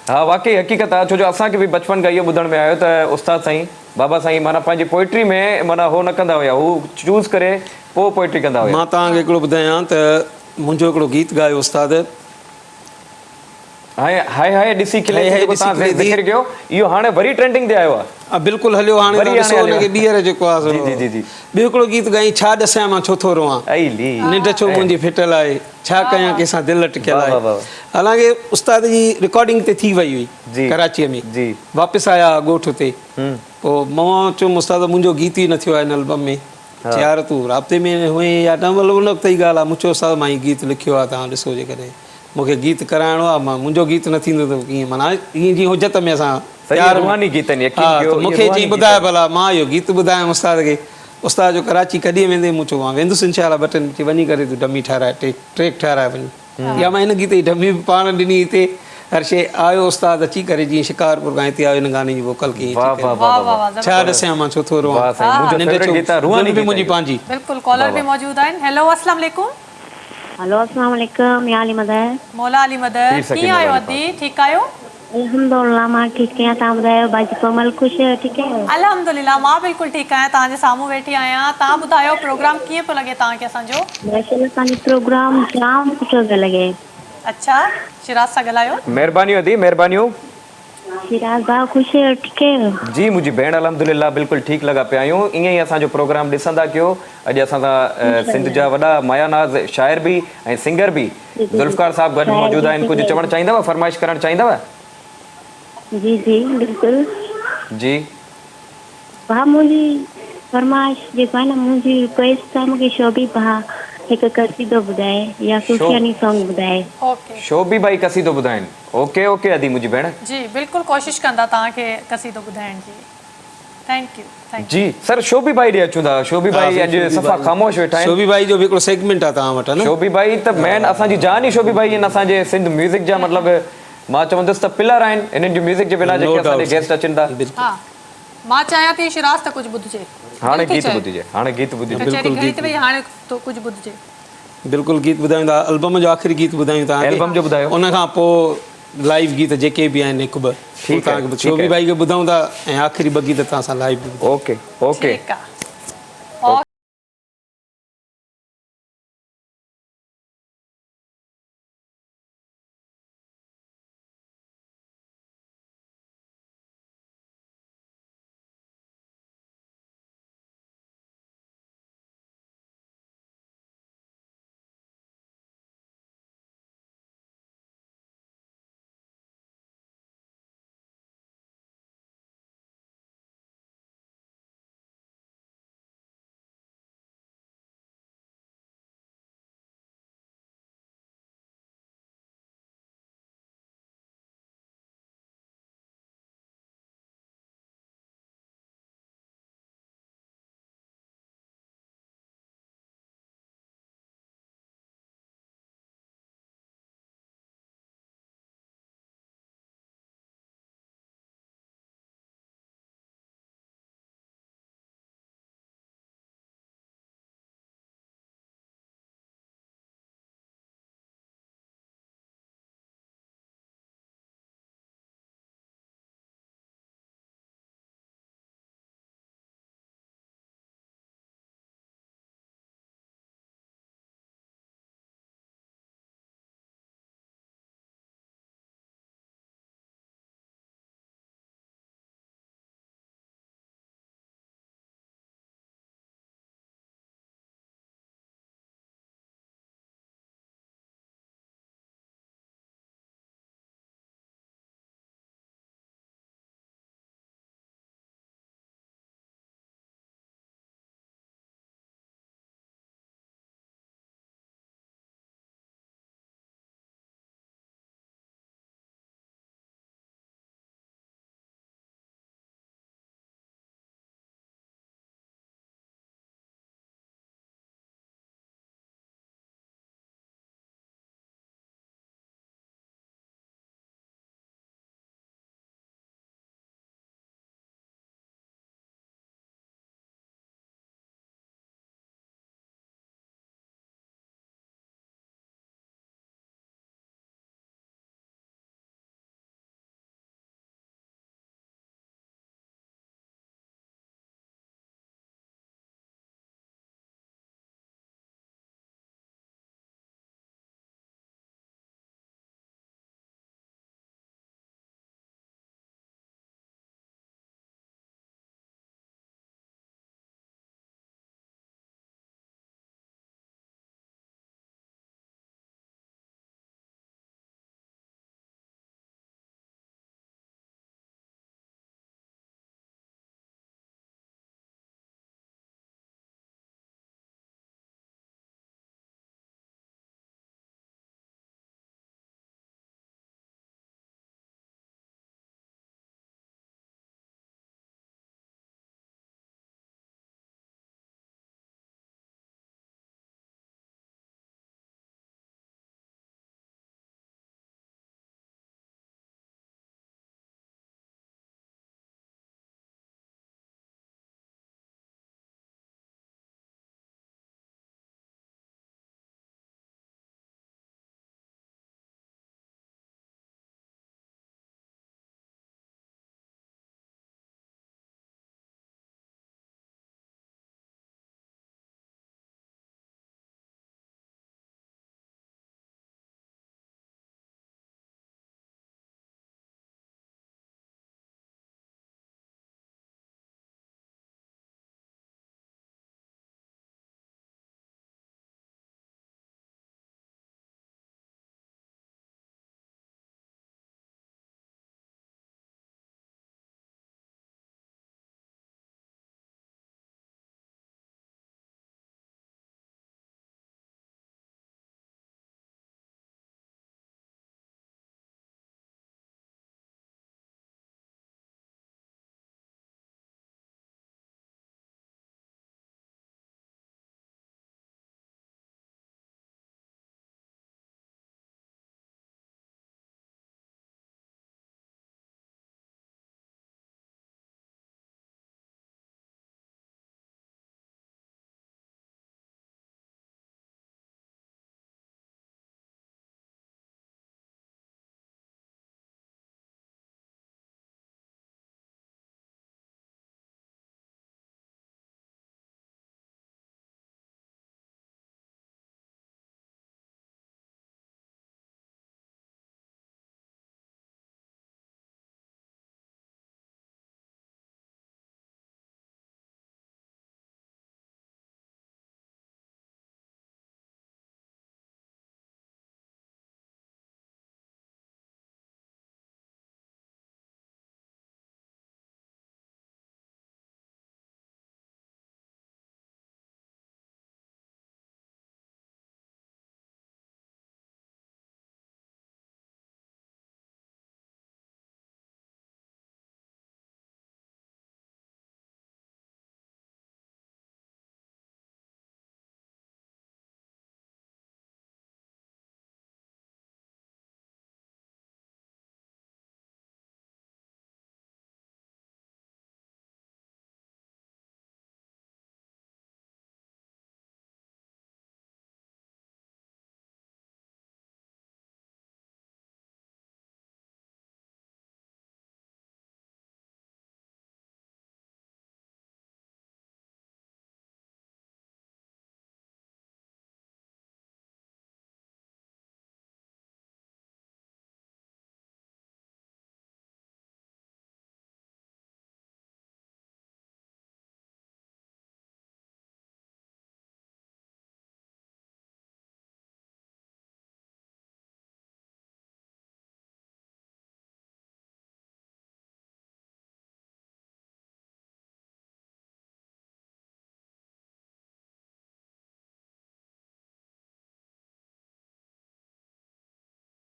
हाँ वाकई हक़ीक़त आहे, छो जो असांखे बि बचपन खां इहो ॿुधण में आयो त उस्ताद साईं बाबा साईं माना पंहिंजी पोइट्री में माना हो न कंदा हुया, हू चूज़ करे पोइ पोइट्री कंदा हुया। मां तव्हांखे हिकिड़ो ॿुधायां त मुंहिंजो हिकिड़ो गीत ॻायो उस्ताद, हाय हाय हाय ॾिसी खिले ज़िक्र कयो, इहो हाणे वरी ट्रेंडिंग ते आयो आहे। बिल्कुलु हलियो हाणे हुनखे ॿीहर जेको आहे। ॿियो हिकिड़ो गीत ॻाई, छा ॾसां मां छो थो रोआं, निंड छो मुंहिंजी फिटल आहे, छा कयां कंहिंसां दिलि टिकियल आहे। हालांकि उस्ताद जी रिकॉर्डिंग ते थी वई हुई कराचीअ में, वापसि आया ॻोठ ते, पोइ मां चयुमि उस्ताद मुंहिंजो गीत ई न थियो आहे हिन एल्बम में। यार तूं राब्ते में हुए या न, मतिलबु उन वक़्तु ई ॻाल्हि आहे। मूं चयो उस्ताद मां ई गीत लिखियो आहे, तव्हां ॾिसो जेकॾहिं मूंखे गीत कराइणो आहे, मां मुंहिंजो गीत न थींदो त कीअं, माना ईअं जीअं हुजत में असां मूंखे जीअं ॿुधाए भला, मां इहो गीत ॿुधायां उस्ताद खे। उस्ताद जो कराची कॾहिं वेंदे, मूं चयो मां वेंदुसि इनशाला, बटन वञी करे तूं डमी ठाराए, ट्रैक ठाराए वञी। या मां हिन गीत जी डमी बि पाण ॾिनी हिते, हर शइ आयो उस्ताद अची करे, जीअं शिकारपुर खां हिते आयो, हिन गाने जी वोकल कीअं छा ॾिसां मां छो थो रोआं, मुंहिंजी पंहिंजी। बिल्कुलु कॉलर बि मौजूद आहिनि। हेलो अस्सलाम वालेकुम। हेलो अस्सलाम वालेकुम, या अली मदर। मौला अली मदर, कीअं आहियो अदी? ठीकु आहियो? अल्हम्दुलिल्लाह मां ठीकु आहियां, तव्हां ॿुधायो बाजी कोमल ख़ुशि आहियो? ठीकु आहे अल्हम्दुलिल्लाह, मां बिल्कुलु ठीकु आहियां, तव्हांजे साम्हूं वेठी आहियां। तव्हां ॿुधायो प्रोग्राम कीअं पियो लॻे तव्हांखे असांजो? माशाल्लाह तव्हांजो प्रोग्राम जाम सुठो पियो लॻे। अच्छा, शिराज सां ॻाल्हायो। महिरबानी अदी, महिरबानियूं। शिराज भाउ ख़ुशि आहियो? ठीकु आहे जी मुंहिंजी भेण अल्हम्दुलिल्लाह बिल्कुलु ठीकु लॻा पिया आहियूं। ईअं ई असांजो प्रोग्राम ॾिसंदा कयो। अॼु असां सां सिंध जा वॾा मायानाज़ शाइर बि ऐं सिंगर बि ज़ुल्फ़कार साहब गॾु मौजूदु आहिनि। कुझु चवणु चाहींदव, फरमाइश करणु चाहींदव? जी जी बिल्कुलु जी भाउ, मुंहिंजी फरमाइश जेको आहे न, मुंहिंजी रिक्वेस्ट आहे मूंखे शोभी भाउ हिकु कसीदो ॿुधाए या सुफियानी सॉन्ग ॿुधाए। ओके, शोभी भाई कसीदो ॿुधाइनि। ओके ओके अदी मुंहिंजी भेण। जी बिल्कुलु कोशिशि कंदा तव्हांखे कसीदो ॿुधाइण जी। Thank you. जी सर, शोभी भाई ॾे अचूं था। शोभी भाई अॼु सफ़ा ख़ामोश वेठा आहिनि। शोभी भाई जो बि हिकिड़ो सेगमेंट आहे तव्हां वटि न? शोभी भाई त मेन असांजी जान ई शोभी भाई आहिनि, असांजे सिंध म्यूज़िक जा मतिलबु मां चवंदुसि त पिलर आहिनि। इन्हनि जो म्यूज़िक जे बिना जेके असांजे गेस्ट अचनि था। हा, मां चाहियां थी शिराज त कुझु ॿुधिजे। हाणे गीत ॿुधिजे, हाणे गीत ॿुधिजे। बिल्कुलु गीत भई हाणे तो कुझु ॿुधिजे। बिल्कुलु गीत ॿुधायूं था, एल्बम जो आख़िरी गीत ॿुधायूं था। एल्बम जो ॿुधायो, उन खां पोइ लाइव गीत जेके बि आहिनि हिकु ॿ तव्हांखे शोभी भाई खे ॿुधायूं था, ऐं आख़िरी ॿ गीत तव्हां सां लाइव। Okay okay. ठीकु आहे।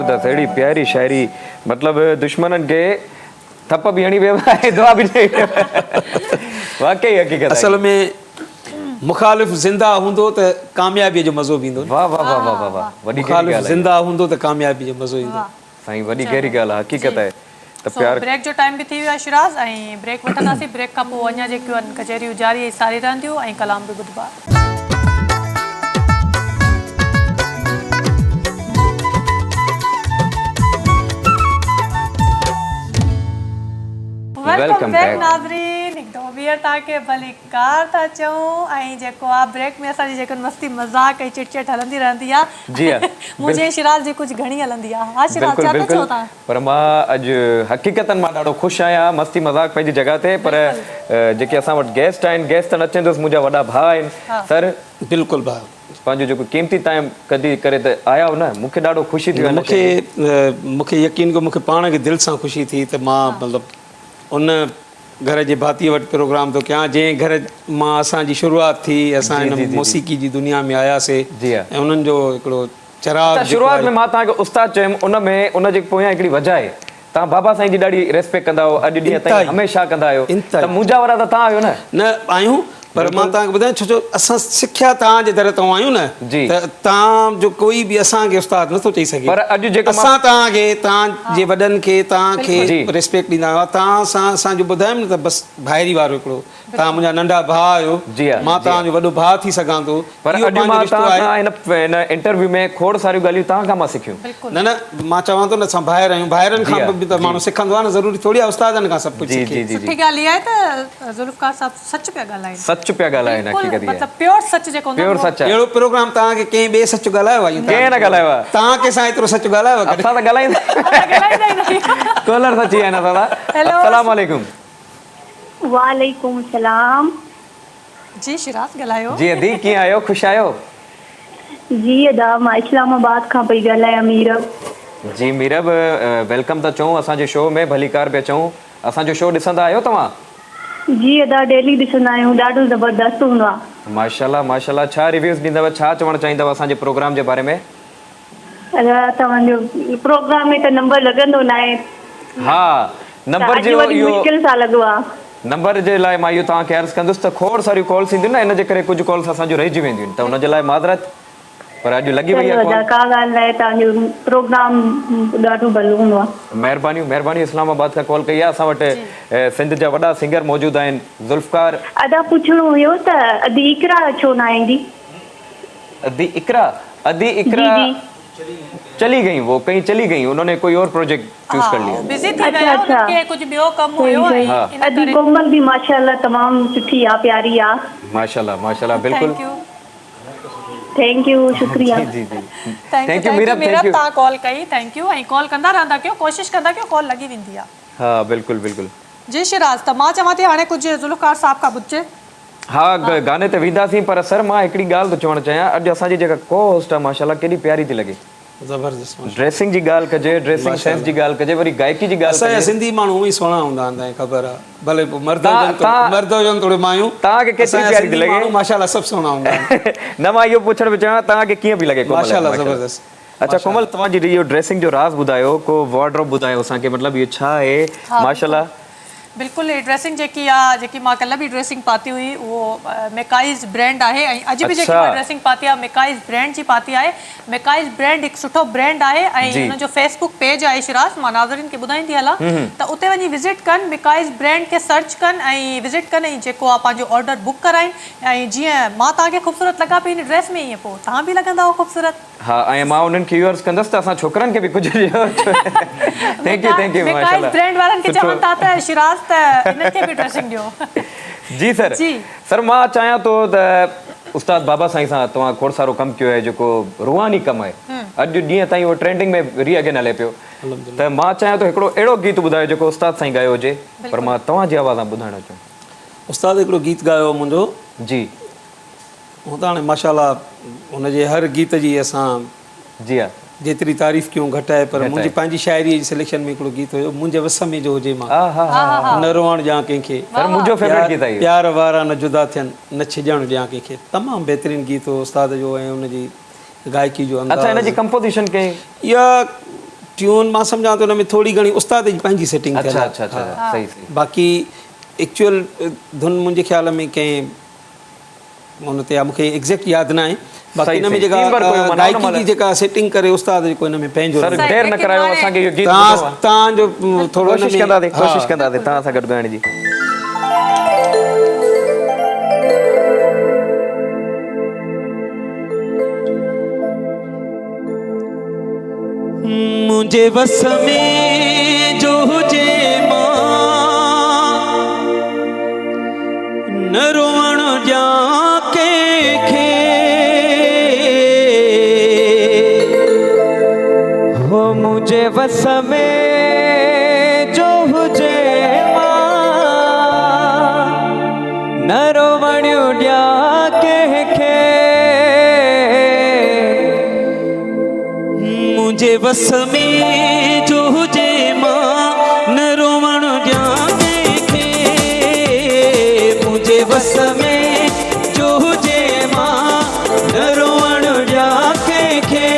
त अहिड़ी प्यारी शायरी मतिलबु दुश्मननि खे थप बि हणी वियो आहे दुआ बि ॾेई वियो आहे। वाकई हक़ीक़त असल में मुखालिफ़ ज़िंदा हूंदो त कामयाबीअ जो मज़ो बि ईंदो। वाह वाह वाह वाह वाह वाह वॾी गहरी मुखालिफ़ ॻाल्हि आहे ज़िंदा हूंदो त कामयाबी जो मज़ो ईंदो। साईं वॾी गहरी ॻाल्हि आहे हक़ीक़त आहे त सो प्यार ब्रेक जो टाइम बि थी वियो आहे शिराज़ ऐं ब्रेक वठंदासीं। ब्रेक खां पोइ अञा जेकियूं आहिनि कचहरियूं जारी ऐं सारी रहंदियूं ऐं कलाम बि ॿुधबा। वेलकम बैक नाज़रीन। हिकु दफ़ो ॿीहर तव्हांखे भली कार था चऊं ऐं जेको आहे ब्रेक में असांजी जेको मस्ती मज़ाक ऐं चिट हलंदी रहंदी आहे। जी मुंहिंजे शिराज़ जी कुझु घणी हलंदी आहे। हा शिराज़ छा था चओ तव्हां? पर मां अॼु हक़ीक़तनि मां ॾाढो ख़ुशि आहियां। मस्ती मज़ाक पंहिंजी जॻह ते पर जेके असां वटि गेस्ट आहिनि गेस्ट न अचंदुसि मुंहिंजा वॾा भाउ आहिनि सर। बिल्कुलु भाउ पंहिंजो जेको क़ीमती टाइम कढी करे त आया हो न मूंखे ॾाढो ख़ुशी थी। मूंखे यकीन को मूंखे पाण खे दिलि सां ख़ुशी थी त मां मतिलबु उन घर जे भातीअ वटि प्रोग्राम थो कयां जंहिं घर मां असांजी शुरूआति थी। असां हिन मौसीक़ी जी दुनिया में आयासीं ऐं उन्हनि जो हिकिड़ो चराग। शुरूआति में मां तव्हांखे उस्ताद चयुमि उन में उन जे पोयां हिकिड़ी वजह आहे तव्हां बाबा साईं जी ॾाढी रेस्पेक्ट कंदा आहियो अॼु ॾींहं ताईं हमेशह कंदा आहियो त मुंहिंजा वारा त तव्हां आहियो न आहियूं। पर मां तव्हांखे ॿुधायां छो जो असां सिखिया तव्हांजे दर तां आहियूं न त तव्हां जो कोई बि असांखे उस्ताद नथो चई सघे। पर अॼु जेको असां तव्हांखे तव्हांजे वॾनि खे तव्हांखे रिस्पेक्ट ॾींदा आहियूं। तव्हां सां असांजो ॿुधायमि न त बसि भाइरी वारो हिकिड़ो तव्हां मुंहिंजा नंढा भाउ आहियो। मां तव्हांजो वॾो भाउ थी सघां थो। पर अॼु मां हिन इंटरव्यू में खोड़ सारियूं ॻाल्हियूं तव्हां खां मां सिखियूं। न मां चवां थो न असां ॿाहिरि आहियूं ॿाहिरनि खां बि त माण्हू सिखंदो आहे न। ज़रूरी थोरी आहे उस्तादनि खां सभु कुझु सिखे। सुठी ॻाल्हि इहा आहे त ज़ुल्फ़कार साहब सच पिया ॻाल्हाइनि। सच पिया ॻाल्हाइनि मतलब प्योर सच जेको प्योर सच आहे। अहिड़ो प्रोग्राम तव्हांखे कंहिं ॿिए सच ॻाल्हायो आहे? कंहिं न ॻाल्हायो आहे। तव्हां कंहिंसां एतिरो सच ॻाल्हायो आहे? असां त ॻाल्हाईंदा कॉलर सची आहे न दादा। अस्सलाम वालेकुम। वालेकुम सलाम। जी शिराज़ ॻाल्हायो। जी अदी कीअं आहियो ख़ुशि आहियो? जी अदा मां इस्लामाबाद खां पई ॻाल्हायां मीरब। जी मीरब वेलकम था चऊं असांजे शो में भली कार पिया चऊं। असांजो शो ॾिसंदा आहियो तव्हां? जी अदा डेली ॾिसंदा आहियूं ॾाढो ज़बरदस्त हूंदो आहे। माशाल्लाह माशाल्लाह। छा रिव्यूज़ ॾींदव छा चवणु चाहींदव असांजे प्रोग्राम जे बारे में? तव्हांजो प्रोग्राम में त नंबर लॻंदो न आहे। हा नंबर जो इहो मुश्किल सां लॻो आहे। नंबर जे लाइ मां इहो तव्हांखे अर्ज़ु कंदुसि त खोड़ सारियूं कॉल्स ईंदियूं न इन जे करे कुझु कॉल्स असांजो रहिजी वेंदियूं आहिनि त हुन जे लाइ माज़रत। पर अॼु लॻी वई आहे का ॻाल्हि न आहे। तव्हांजो प्रोग्राम ॾाढो भलो हूंदो आहे। महिरबानी इस्लामाबाद खां कॉल कई आहे। असां वटि सिंध जा वॾा सिंगर मौजूदु आहिनि ज़ुल्फ़कार। अदा पुछणो हुयो त अदी इकरा छो न ईंदी? अदी इकरा चली गई वो कहीं चली गई उन्होंने कोई और प्रोजेक्ट चूज कर लिया। बिजी थी गया उनके कुछ बियो कम हुयो है। अदी कोमल भी माशाल्लाह तमाम सुठी आ प्यारी आ। माशाल्लाह बिल्कुल। थैंक यू शुक्रिया। जी थैंक यू मीरा ता कॉल कई। थैंक यू ऐं कॉल कंदा रहंदा कयो कोशिश कंदा कयो कॉल लगी वेंदी आ। हां बिल्कुल जी शिराज त मां चवां थी हाणे कुछ ज़ुल्फ़कार साहब का बुच्चे। हाँ गाने ते वेंदासीं पर सर मां हिकिड़ी ॻाल्हि थो चवणु चाहियां अॼु असांजी जेका को होस्ट आहे माशाल्लाह केॾी प्यारी थी लॻे। ज़बरदस्त ड्रेसिंग जी ॻाल्हि कजे ड्रेसिंग सेंस जी ॻाल्हि कजे वरी गायकी जी ॻाल्हि असांजा सिंधी माण्हू उहे सुहिणा हूंदा आहिनि ख़बर आहे भले मर्द हुजनि थोरे मायूं। तव्हांखे केतिरी प्यारी थी लॻे? माशाल्लाह सभु सुहिणा हूंदा आहिनि। न मां इहो पुछणु पियो चाहियां तव्हांखे कीअं पई लॻे? माशाल्लाह ज़बरदस्त। अच्छा कोमल तव्हांजी इहो ड्रेसिंग जो राज़ ॿुधायो को वार्डरोब ॿुधायो असांखे मतिलबु इहो छा आहे? माशाल्लाह बिल्कुल ये ड्रेसिंग जेकी आहे जेकी मां कल्ह भी ड्रेसिंग पाती हुई वो मेकाइज़ ब्रांड आहे ऐं अॼु भी जेकी मां ड्रेसिंग पाती आहे मेकाइज़ ब्रांड जी पाती आहे। मेकाइज़ ब्रांड हिकु सुठो ब्रांड आहे ऐं हुनजो फेसबुक पेज आहे शिराज मां नाज़रीन खे ॿुधाईंदी हलां त उते वञी विज़िट कनि मेकाइज़ ब्रांड खे सर्च कनि ऐं विज़िट कनि ऐं जेको आहे पंहिंजो ऑर्डर बुक कराइनि ऐं जीअं मां तव्हांखे ख़ूबसूरत लॻा पई हिन ड्रेस में ईअं पोइ तव्हां बि लॻंदा हो ख़ूबसूरत। हा ऐं मां उन्हनि खे इहो अर्ज़ु कंदसि त असां छोकिरनि खे बि कुझु थैंक यू मेकाइज़ ब्रांड वारनि खे चवनि था त शिराज त इन्हनि खे बि ड्रेसिंग ॾियो। जी सर मां चाहियां थो त उस्ताद बाबा साईं सां तव्हां खोड़ सारो कमु कयो आहे जेको रुहानी कमु आहे अॼु ॾींहं ताईं उहो ट्रेंडिंग में री अगेन हले पियो त मां चाहियां थो हिकिड़ो अहिड़ो गीत ॿुधायो जेको उस्ताद साईं ॻायो हुजे पर मां तव्हांजी आवाज़ सां ॿुधाइणु चाहियां। उस्ताद हिकिड़ो गीत ॻायो मुंहिंजो जी हू त हाणे माशाल्लाह हुनजे हर गीत जी असां जी हा जेतिरी तारीफ़ कयूं घटि आहे पर मुंहिंजी पंहिंजी शाइरीअ जी सिलेक्शन में हिकिड़ो गीत हुयो मुंहिंजे वस में जो हुजे मां न रोअण ॾियां कंहिंखे प्यार वारा न जुदा थियनि न छिॼणु ॾियां कंहिंखे तमामु बहितरीनु गीत हो उस्ताद जो ऐं हुनजी गायकी जो अंदाज़। अच्छा हिनजी कंपोज़िशन कई इहा ट्यून मां सम्झां थो हुन में थोरी घणी उस्ताद जी पंहिंजी सेटिंग अच्छा अच्छा अच्छा सही सही बाक़ी एक्चुअल धुन मुंहिंजे ख़्याल में कंहिं हुन ते आहे मूंखे एग्ज़ैक्ट यादि न आहे बाक़ी हिन में जेका गायकी जी जेका सेटिंग करे उस्ताद जेको हिन में पंहिंजो सर देर न करायो असांखे इहो गीत तव्हांजो थोरो कोशिशि कंदासीं तव्हां सां गॾु ॻाइण जी मुझे बस में जो हुजे मां न रोवण जा कंहिंखे हो मुझे बस में जो हुजे मां न रोवण जा कंहिंखे मुझे बस में जो हुजे मां न रोवण ॾियां कंहिंखे मुझे बस में जो हुजे मां न रोवण ॾियां कंहिंखे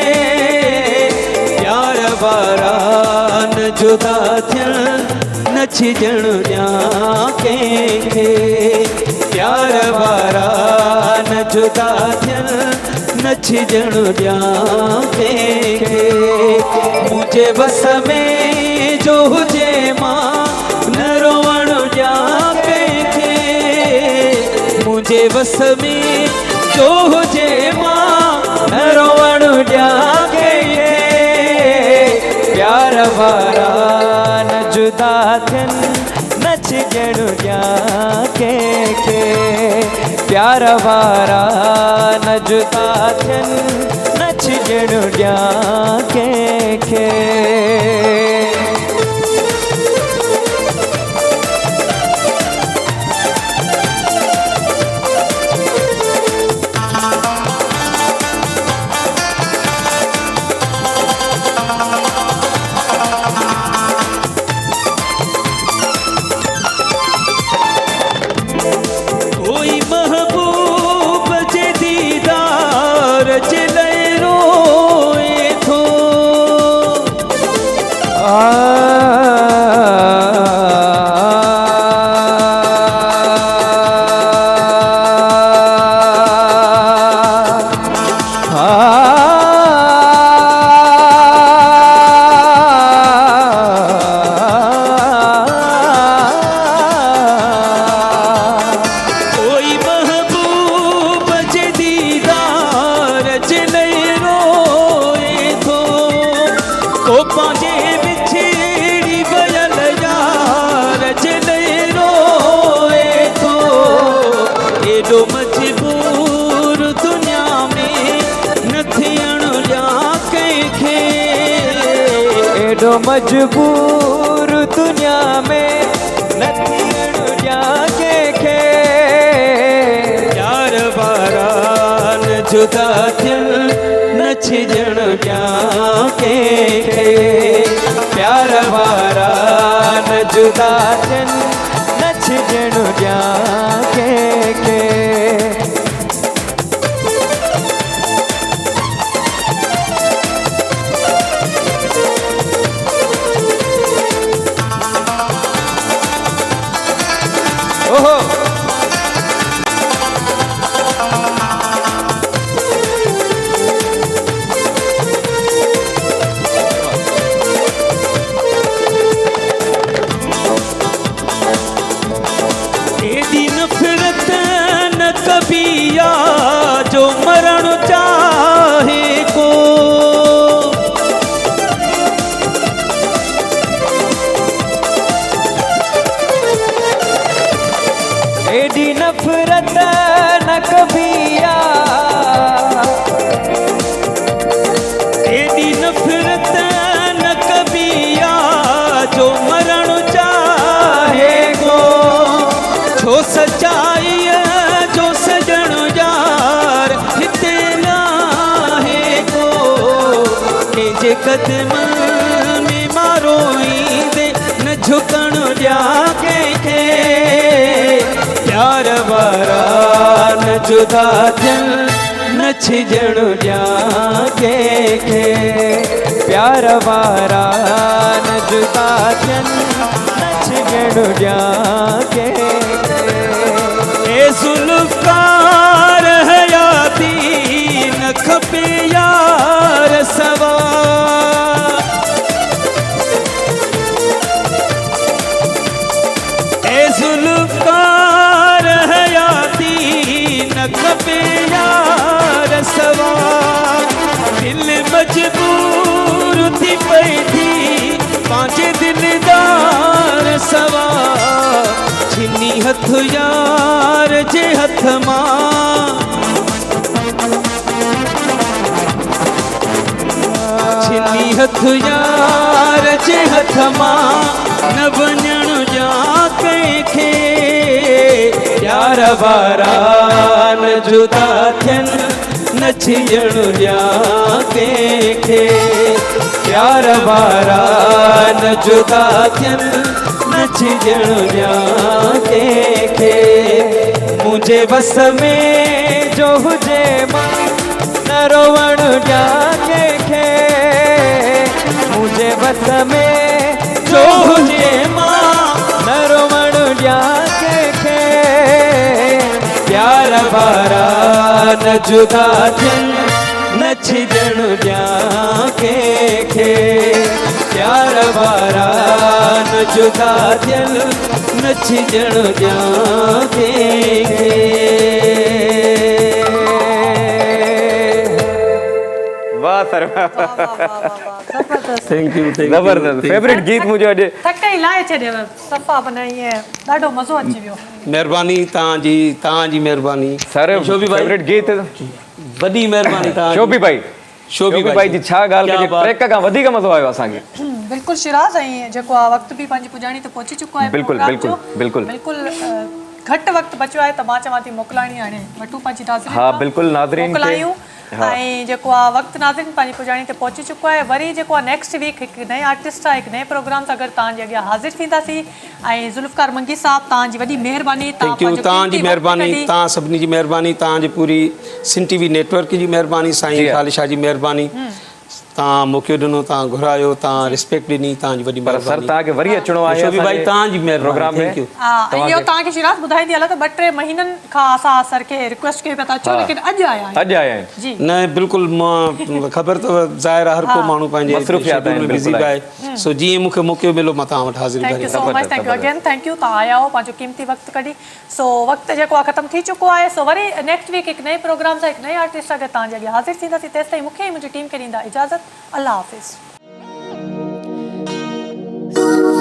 प्यार वारा न जुदा थियण न छिजण ॾियां कंहिंखे प्यार वारा न जुदा थियण न छिजण ॾियां कंहिंखे मुझे बस में जो हुजे मां न रोवण ॾियां कंहिंखे मुझे बस में जो हुजे मां न रोवण ॾियां कंहिंखे प्यार वारा न जुदा थियनि न छिजण ॾियां कंहिंखे प्यार वारा न जुदा थियनि न छिजण ॾियां कंहिंखे कोई महबूब जे दीदार जे लाइ रोए थो कोई महबूब जे दीदार जे लाइ रोए थो को पंहिंजे विछड़ी वियल यार जे लाइ रोए थो एॾो मजबूर दुनिया में न थियण ॾियां कंहिंखे एॾो मजबूर दुनिया में न थियण ॾियां कंहिंखे प्यार वारा न जुदा थियनि न छिजण ॾियां कंहिंखे प्यार वारा न जुदा थियनि न छिजण ॾियां कंहिंखे ओहो एॾी नफ़रत न कभी आ जो मरण चाहे को एॾी नफ़रत न कभी आ एॾी नफ़रत न कभी आ जो मरण चाहे को छो सचाईअ जो सजण यार हिते नाहे को कंहिंजे क़दमनि में मारो ईंदे न झुकण ॾियां कंहिंखे प्यार वारा न जुदा थियनि न छिजण ॾियां कंहिंखे प्यार वारा न जुदा थियनि नच ॼण ॾियां कंहिंखे। ए ज़ुल्फ़कार हयाती न खपे यार सवा, ए ज़ुल्फ़कार हयाती न खपे यार सवा। दिल मजबूर थी पई थी पंहिंजे दिलदार सवा, छिनी हथ यार जे हथ मां, छिनी हथ यार जे हथ मां न वञण ॾियां कंहिंखे। प्यार वारा न जुदा थियनि नच ॼण ॾियां कंहिंखे। प्यार वारा न जुदा थियनि नच ॼण ॾियां कंहिंखे। मुंहिंजे वस में जो हुजे मां न रोवण ॾियां कंहिंखे। मुंहिंजे वस में जो हुजे मां न रोवण ॾियां कंहिंखे। प्यार वारा न जुदा थियनि नच ॼण ॾियां कंहिंखे। प्यार वारा न जुदा थियनि नच ॼण ॾियां कंहिंखे। वाह सर, थैंक यू ज़बरदस्त। फेवरेट गीत मुंहिंजो अॼु थक ई लाहे छॾियव सफ़ा माना ईअं ॾाढो मज़ो अची वियो। महिरबानी तव्हांजी महिरबानी सर। शोभी भाई फेवरेट गीत वॾी महिरबानी तव्हांजी। शोभी भाई जी छा ॻाल्हि कजे, ट्रैक खां वधीक मज़ो आयो असांखे। बिल्कुलु शिराज़, ऐं जेको आहे वक़्तु बि पंहिंजी पुॼाणी ते पहुची चुको आहे। बिल्कुलु घटि वक़्तु बचियो आहे त मां चवां थी मोकिलाइणी हाणे वठूं पंहिंजी नाज़रीन। हा बिल्कुलु नाज़रीन मोकिलायूं। ऐं जेको आहे वक़्तु नाज़रीन पंहिंजी पुॼाणी ते पहुची चुको आहे। वरी जेको आहे नेक्स्ट वीक हिकु नए आर्टिस्ट आहे, हिकु नए प्रोग्राम सां गॾु तव्हांजे अॻियां हाज़िर थींदासीं। ऐं ज़ुल्फ़कार मंगी साहब तव्हांजी वॾी महिरबानी। तव्हांजी महिरबानी, तव्हां सभिनी जी महिरबानी, तव्हांजी पूरी सिन टीवी नेटवर्क जी महिरबानी, साईं ख़ालिद शाह जी महिरबानी। तव्हां मौक़ो ॾिनो, तव्हां घुरायो, तव्हां रिस्पेक्ट ॾिनी, तव्हांजी वॾी महिरबानी। सर तव्हांखे वरी अचिणो आहे शोभी भाई, तव्हांजी प्रोग्राम में। ऐं इहो तव्हांखे शिराज़ ॿुधाईंदी हलां त 2-3 महीननि खां असां सर खे रिक्वेस्ट कई पिया था अचो, लेकिन अॼु आया आहिनि। जी न बिल्कुलु, मां ख़बर अथव ज़ाहिर आहे हर को माण्हू पंहिंजे शेड्यूल में बिज़ी आहे। सो जीअं मूंखे मौक़ो मिलो मां तव्हां वटि हाज़िर thank you so much. Thank U again, thank U तव्हां आया हो, पंहिंजो क़ीमती वक़्तु कढी। सो वक़्तु जेको आहे ख़तमु थी चुको आहे। सो वरी नेक्स्ट वीक हिकु नए प्रोग्राम सां हिकु नए आर्टिस्ट सां गॾु तव्हांजे अॻियां हाज़िर थींदासीं। तेसि ताईं मूंखे ऐं मुंहिंजी टीम खे ॾींदा इजाज़त। अल्लाह हाफ़िज़।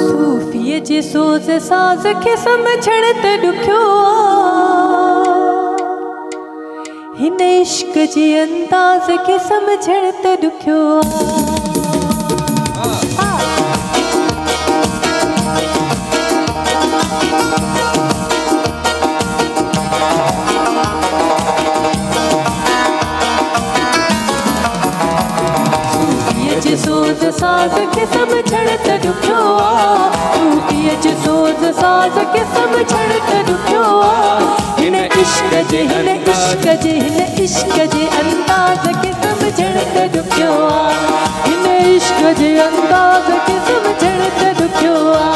सूफ़ीअ जे सोज़ साज़ खे सम्झण त ॾुखियो आहे, हिन इश्क जे अंदाज़ खे सम्झण त ॾुखियो सोज़ साज़ खे सम्झण त ॾुखियो आहे। सूफ़ीअ जे सोज़ साज़ खे सम्झण त ॾुखियो आहे। हिन इश्क जे अंदाज़ खे सम्झण त ॾुखियो आहे। हिन इश्क जे अंदाज़ खे सम्झण त ॾुखियो आहे।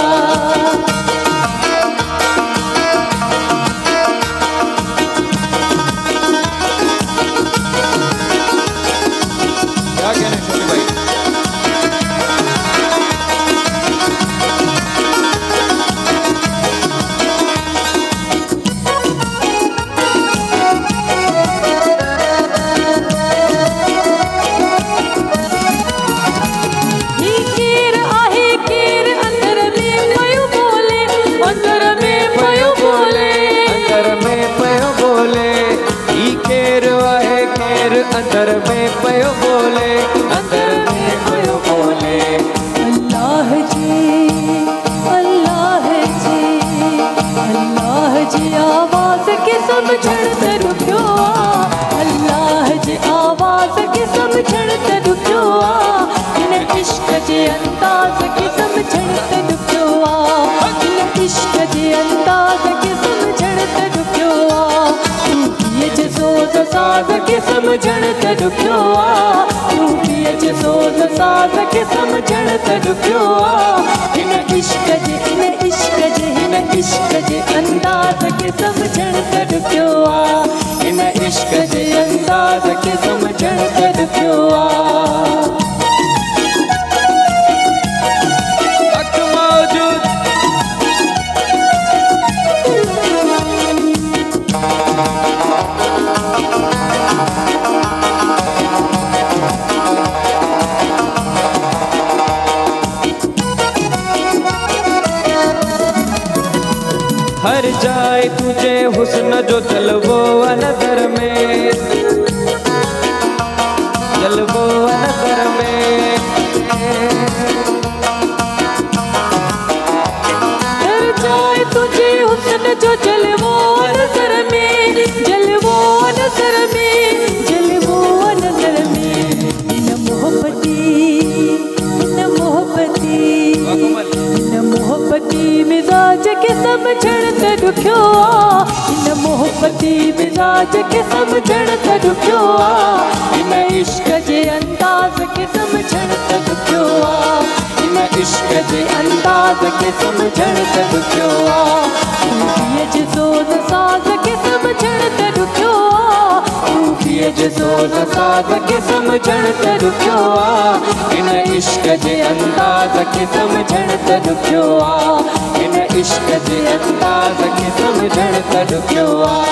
अंदर में पयो बोले, अंदर में पयो बोले। अल्लाह जी, अल्लाह जी, अल्लाह जी आवाज़ के समझण त ॾुखियो आहे। अल्लाह जी आवाज़ के समझण त ॾुखियो आहे। हिन इश्क जे अंदाज़ के समझण त ॾुखियो आहे। हिन इश्क जे अंदाज़ के समझण त ॾुखियो आहे। सूफ़ीअ जे सोज़ साज़ खे सम्झण त ॾुखियो आहे। सूफ़ीअ जे सोज़ साज़ खे सम्झण त ॾुखियो आहे हिन इश्क जे अंदाज़ खे सम्झण त ॾुखियो आहे हिन इश्क जे अंदाज़ खे सम्झण त ॾुखियो आहे हर जाए तुझे हुस्न जो जलवो नजर में जलवो नजर में हर जाए तुझे हुस्न जो जलवो नजर में जलवो नजर में जलवो नजर में न मोहब्बती मिजाज के समझण त ॾुखियो आहे हिन मोहब्बती मिजाज के समझण त ॾुखियो आहे हिन इश्क जे अंदाज़ खे समझण त ॾुखियो आहे हिन इश्क जे अंदाज़ खे समझण त ॾुखियो आहे रूबीअ जे सोज़ साज़ खे समझण त ॾुखियो आहे रूबीअ जे सोज़ साज़ खे समझण त ॾुखियो आहे हिन इश्क जे अंदाज़ खे समझण त ॾुखियो आहे हिन इश्क जे अंदाज़ खे समझण त ॾुखियो आहे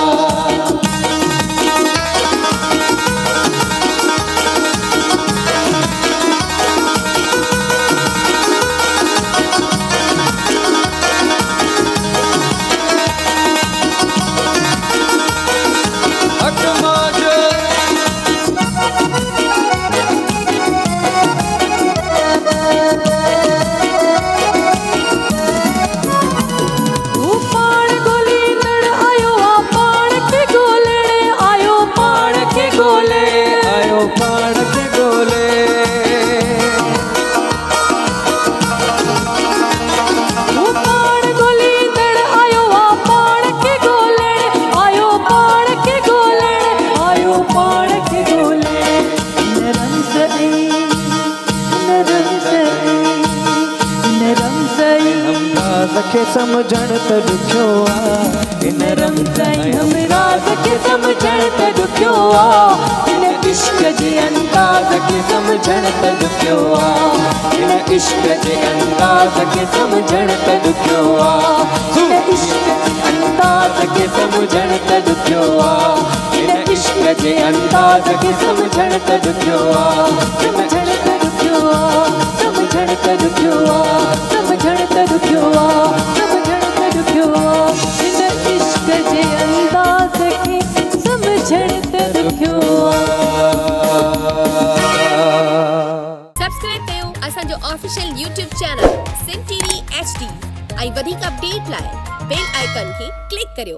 खे समझण त ॾुखियो आहे हिन रमज़ हम राज़ खे समझण त ॾुखियो आहे हिन इश्क जे अंदाज़ खे समझण त ॾुखियो आहे हिन इश्क जे अंदाज़ खे समझण त ॾुखियो आहे हिन इश्क जे अंदाज़ खे समझण त ॾुखियो आहे हिन इश्क जे अंदाज़ खे समझण त ॾुखियो आहे समझण त ॾुखियो आहे समझण त ॾुखियो आहे समझण त ॾुखियो आहे समझण त ॾुखियो आहे हिन इश्क जे अंदाज़ खे समझण त ॾुखियो सब्सक्राइब कयो असांजो official YouTube channel Sindh TV HD ऐं वधीक अपडेट लाइ बेल आइकन खे क्लिक करियो।